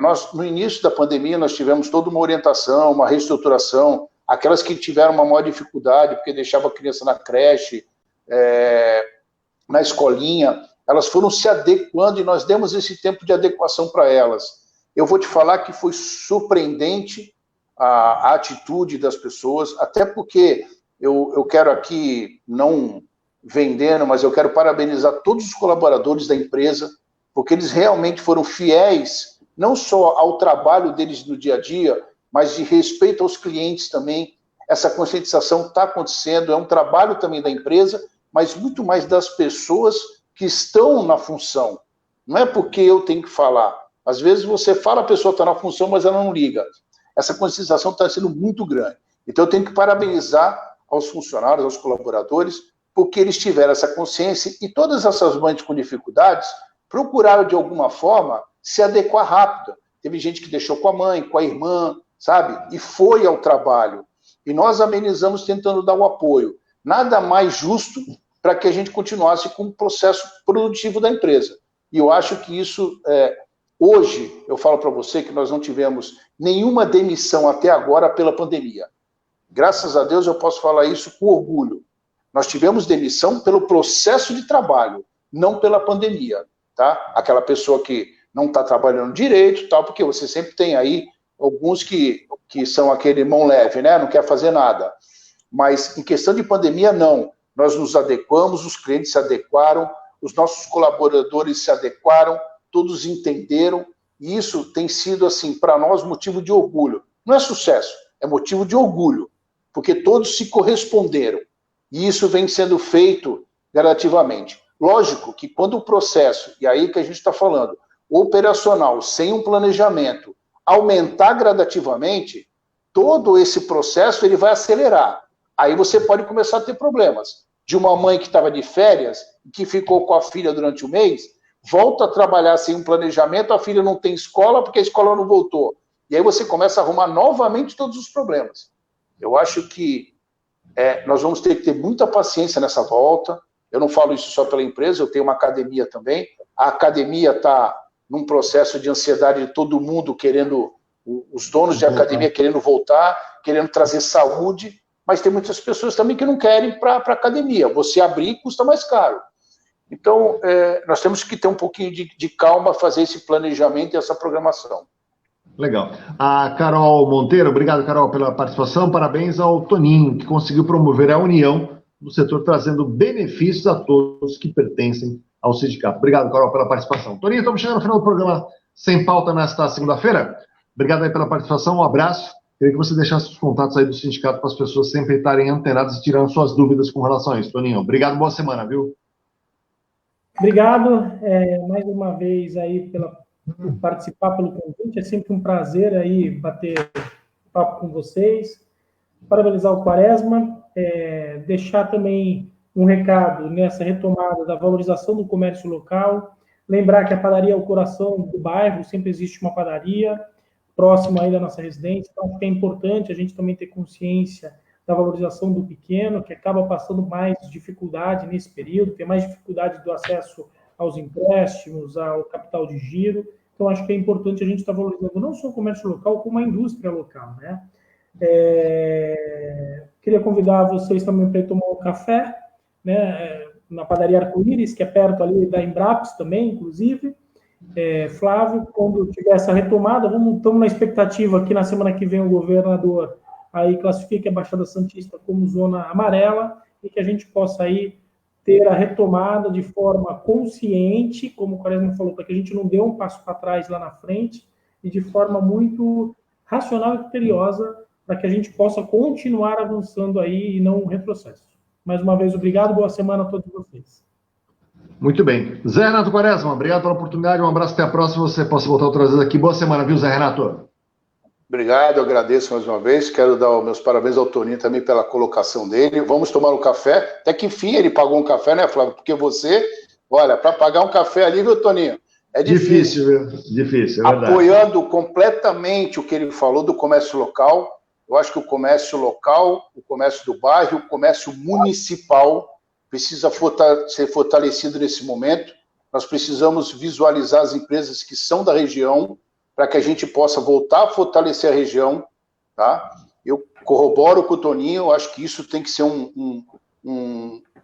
nós, no início da pandemia, nós tivemos toda uma orientação, uma reestruturação, aquelas que tiveram uma maior dificuldade, porque deixavam a criança na creche, na escolinha, elas foram se adequando e nós demos esse tempo de adequação para elas. Eu vou te falar que foi surpreendente a atitude das pessoas, até porque eu quero aqui, não vendendo, mas eu quero parabenizar todos os colaboradores da empresa, porque eles realmente foram fiéis, não só ao trabalho deles no dia a dia, mas de respeito aos clientes também. Essa conscientização está acontecendo, é um trabalho também da empresa, mas muito mais das pessoas que estão na função. Não é porque eu tenho que falar. Às vezes você fala, a pessoa está na função, mas ela não liga. Essa conscientização está sendo muito grande. Então eu tenho que parabenizar aos funcionários, aos colaboradores, porque eles tiveram essa consciência e todas essas mães com dificuldades procuraram, de alguma forma, se adequar rápido. Teve gente que deixou com a mãe, com a irmã, sabe? E foi ao trabalho. E nós amenizamos tentando dar o apoio. Nada mais justo para que a gente continuasse com o processo produtivo da empresa. E eu acho que isso, hoje, eu falo para você que nós não tivemos nenhuma demissão até agora pela pandemia. Graças a Deus eu posso falar isso com orgulho. Nós tivemos demissão pelo processo de trabalho, não pela pandemia, tá? Aquela pessoa que não está trabalhando direito, tal, porque você sempre tem aí alguns que são aquele mão leve, né? Não quer fazer nada. Mas em questão de pandemia, não. Nós nos adequamos, os clientes se adequaram, os nossos colaboradores se adequaram, todos entenderam, e isso tem sido, assim, para nós, motivo de orgulho. Não é sucesso, é motivo de orgulho, porque todos se corresponderam, e isso vem sendo feito gradativamente. Lógico que quando o processo, e aí que a gente está falando, operacional, sem um planejamento, aumentar gradativamente, todo esse processo ele vai acelerar. Aí você pode começar a ter problemas. De uma mãe que estava de férias, que ficou com a filha durante o mês, volta a trabalhar sem um planejamento, a filha não tem escola porque a escola não voltou. E aí você começa a arrumar novamente todos os problemas. Eu acho que Nós vamos ter que ter muita paciência nessa volta. Eu não falo isso só pela empresa, eu tenho uma academia também. A academia está num processo de ansiedade de todo mundo querendo, os donos de academia querendo voltar, querendo trazer saúde, mas tem muitas pessoas também que não querem ir para a academia. Você abrir custa mais caro. Então, nós temos que ter um pouquinho de calma, fazer esse planejamento e essa programação. Legal. A Carol Monteiro, obrigado, Carol, pela participação. Parabéns ao Toninho, que conseguiu promover a união do setor, trazendo benefícios a todos que pertencem ao sindicato. Obrigado, Carol, pela participação. Toninho, estamos chegando ao final do programa Sem Pauta nesta segunda-feira. Obrigado aí pela participação, um abraço. Queria que você deixasse os contatos aí do sindicato para as pessoas sempre estarem antenadas e tirando suas dúvidas com relação a isso. Toninho, obrigado, boa semana, viu? Obrigado, mais uma vez aí por participar pelo convite. É sempre um prazer aí bater papo com vocês. Parabenizar o Quaresma, deixar também um recado nessa retomada da valorização do comércio local. Lembrar que a padaria é o coração do bairro, sempre existe uma padaria próxima aí da nossa residência. Então, acho que é importante a gente também ter consciência da valorização do pequeno, que acaba passando mais dificuldade nesse período, tem mais dificuldade do acesso aos empréstimos, ao capital de giro. Então, acho que é importante a gente estar valorizando não só o comércio local, como a indústria local, né? Queria convidar vocês também para ir tomar um café, né? Na padaria Arco-Íris, que é perto ali da Embraps também, inclusive. Flávio, quando tiver essa retomada, estamos na expectativa que na semana que vem o governador aí classifique a Baixada Santista como zona amarela e que a gente possa aí ter a retomada de forma consciente, como o Quaresma falou, para que a gente não dê um passo para trás lá na frente, e de forma muito racional e criteriosa, para que a gente possa continuar avançando aí e não um retrocesso. Mais uma vez, obrigado, boa semana a todos vocês. Muito bem. Zé Renato Quaresma, obrigado pela oportunidade, um abraço, até a próxima, você possa voltar outras vezes aqui. Boa semana, viu, Zé Renato? Obrigado, eu agradeço mais uma vez. Quero dar os meus parabéns ao Toninho também pela colocação dele. Vamos tomar um café. Até que enfim ele pagou um café, né, Flávio? Porque você, olha, para pagar um café ali, viu, Toninho? É difícil. Difícil, é verdade. Apoiando completamente o que ele falou do comércio local. Eu acho que o comércio local, o comércio do bairro, o comércio municipal precisa ser fortalecido nesse momento. Nós precisamos visualizar as empresas que são da região, para que a gente possa voltar a fortalecer a região, tá? Eu corroboro com o Toninho, acho que isso tem que ser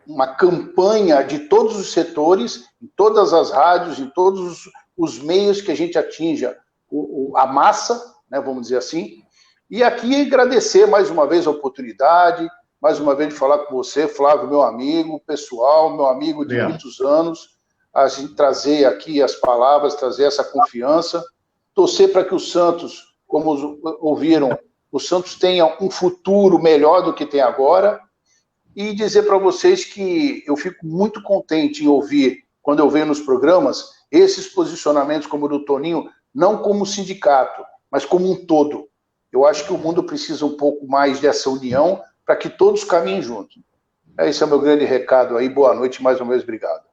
uma campanha de todos os setores, em todas as rádios, em todos os meios que a gente atinja a massa, né, vamos dizer assim. E aqui agradecer mais uma vez a oportunidade, mais uma vez de falar com você, Flávio, meu amigo pessoal, meu amigo de muitos anos, a gente trazer aqui as palavras, trazer essa confiança, torcer para que o Santos, como ouviram, o Santos tenha um futuro melhor do que tem agora, e dizer para vocês que eu fico muito contente em ouvir, quando eu venho nos programas, esses posicionamentos como o do Toninho, não como sindicato, mas como um todo. Eu acho que o mundo precisa um pouco mais dessa união para que todos caminhem juntos. Esse é o meu grande recado aí. Boa noite, mais uma vez, obrigado.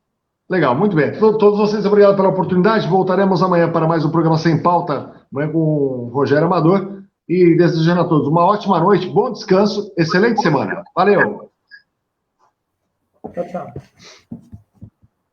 Legal, muito bem. Todos vocês, obrigado pela oportunidade. Voltaremos amanhã para mais um programa Sem Pauta, amanhã com o Rogério Amador. E desejando a todos uma ótima noite, bom descanso, excelente semana. Valeu! Tchau, tchau.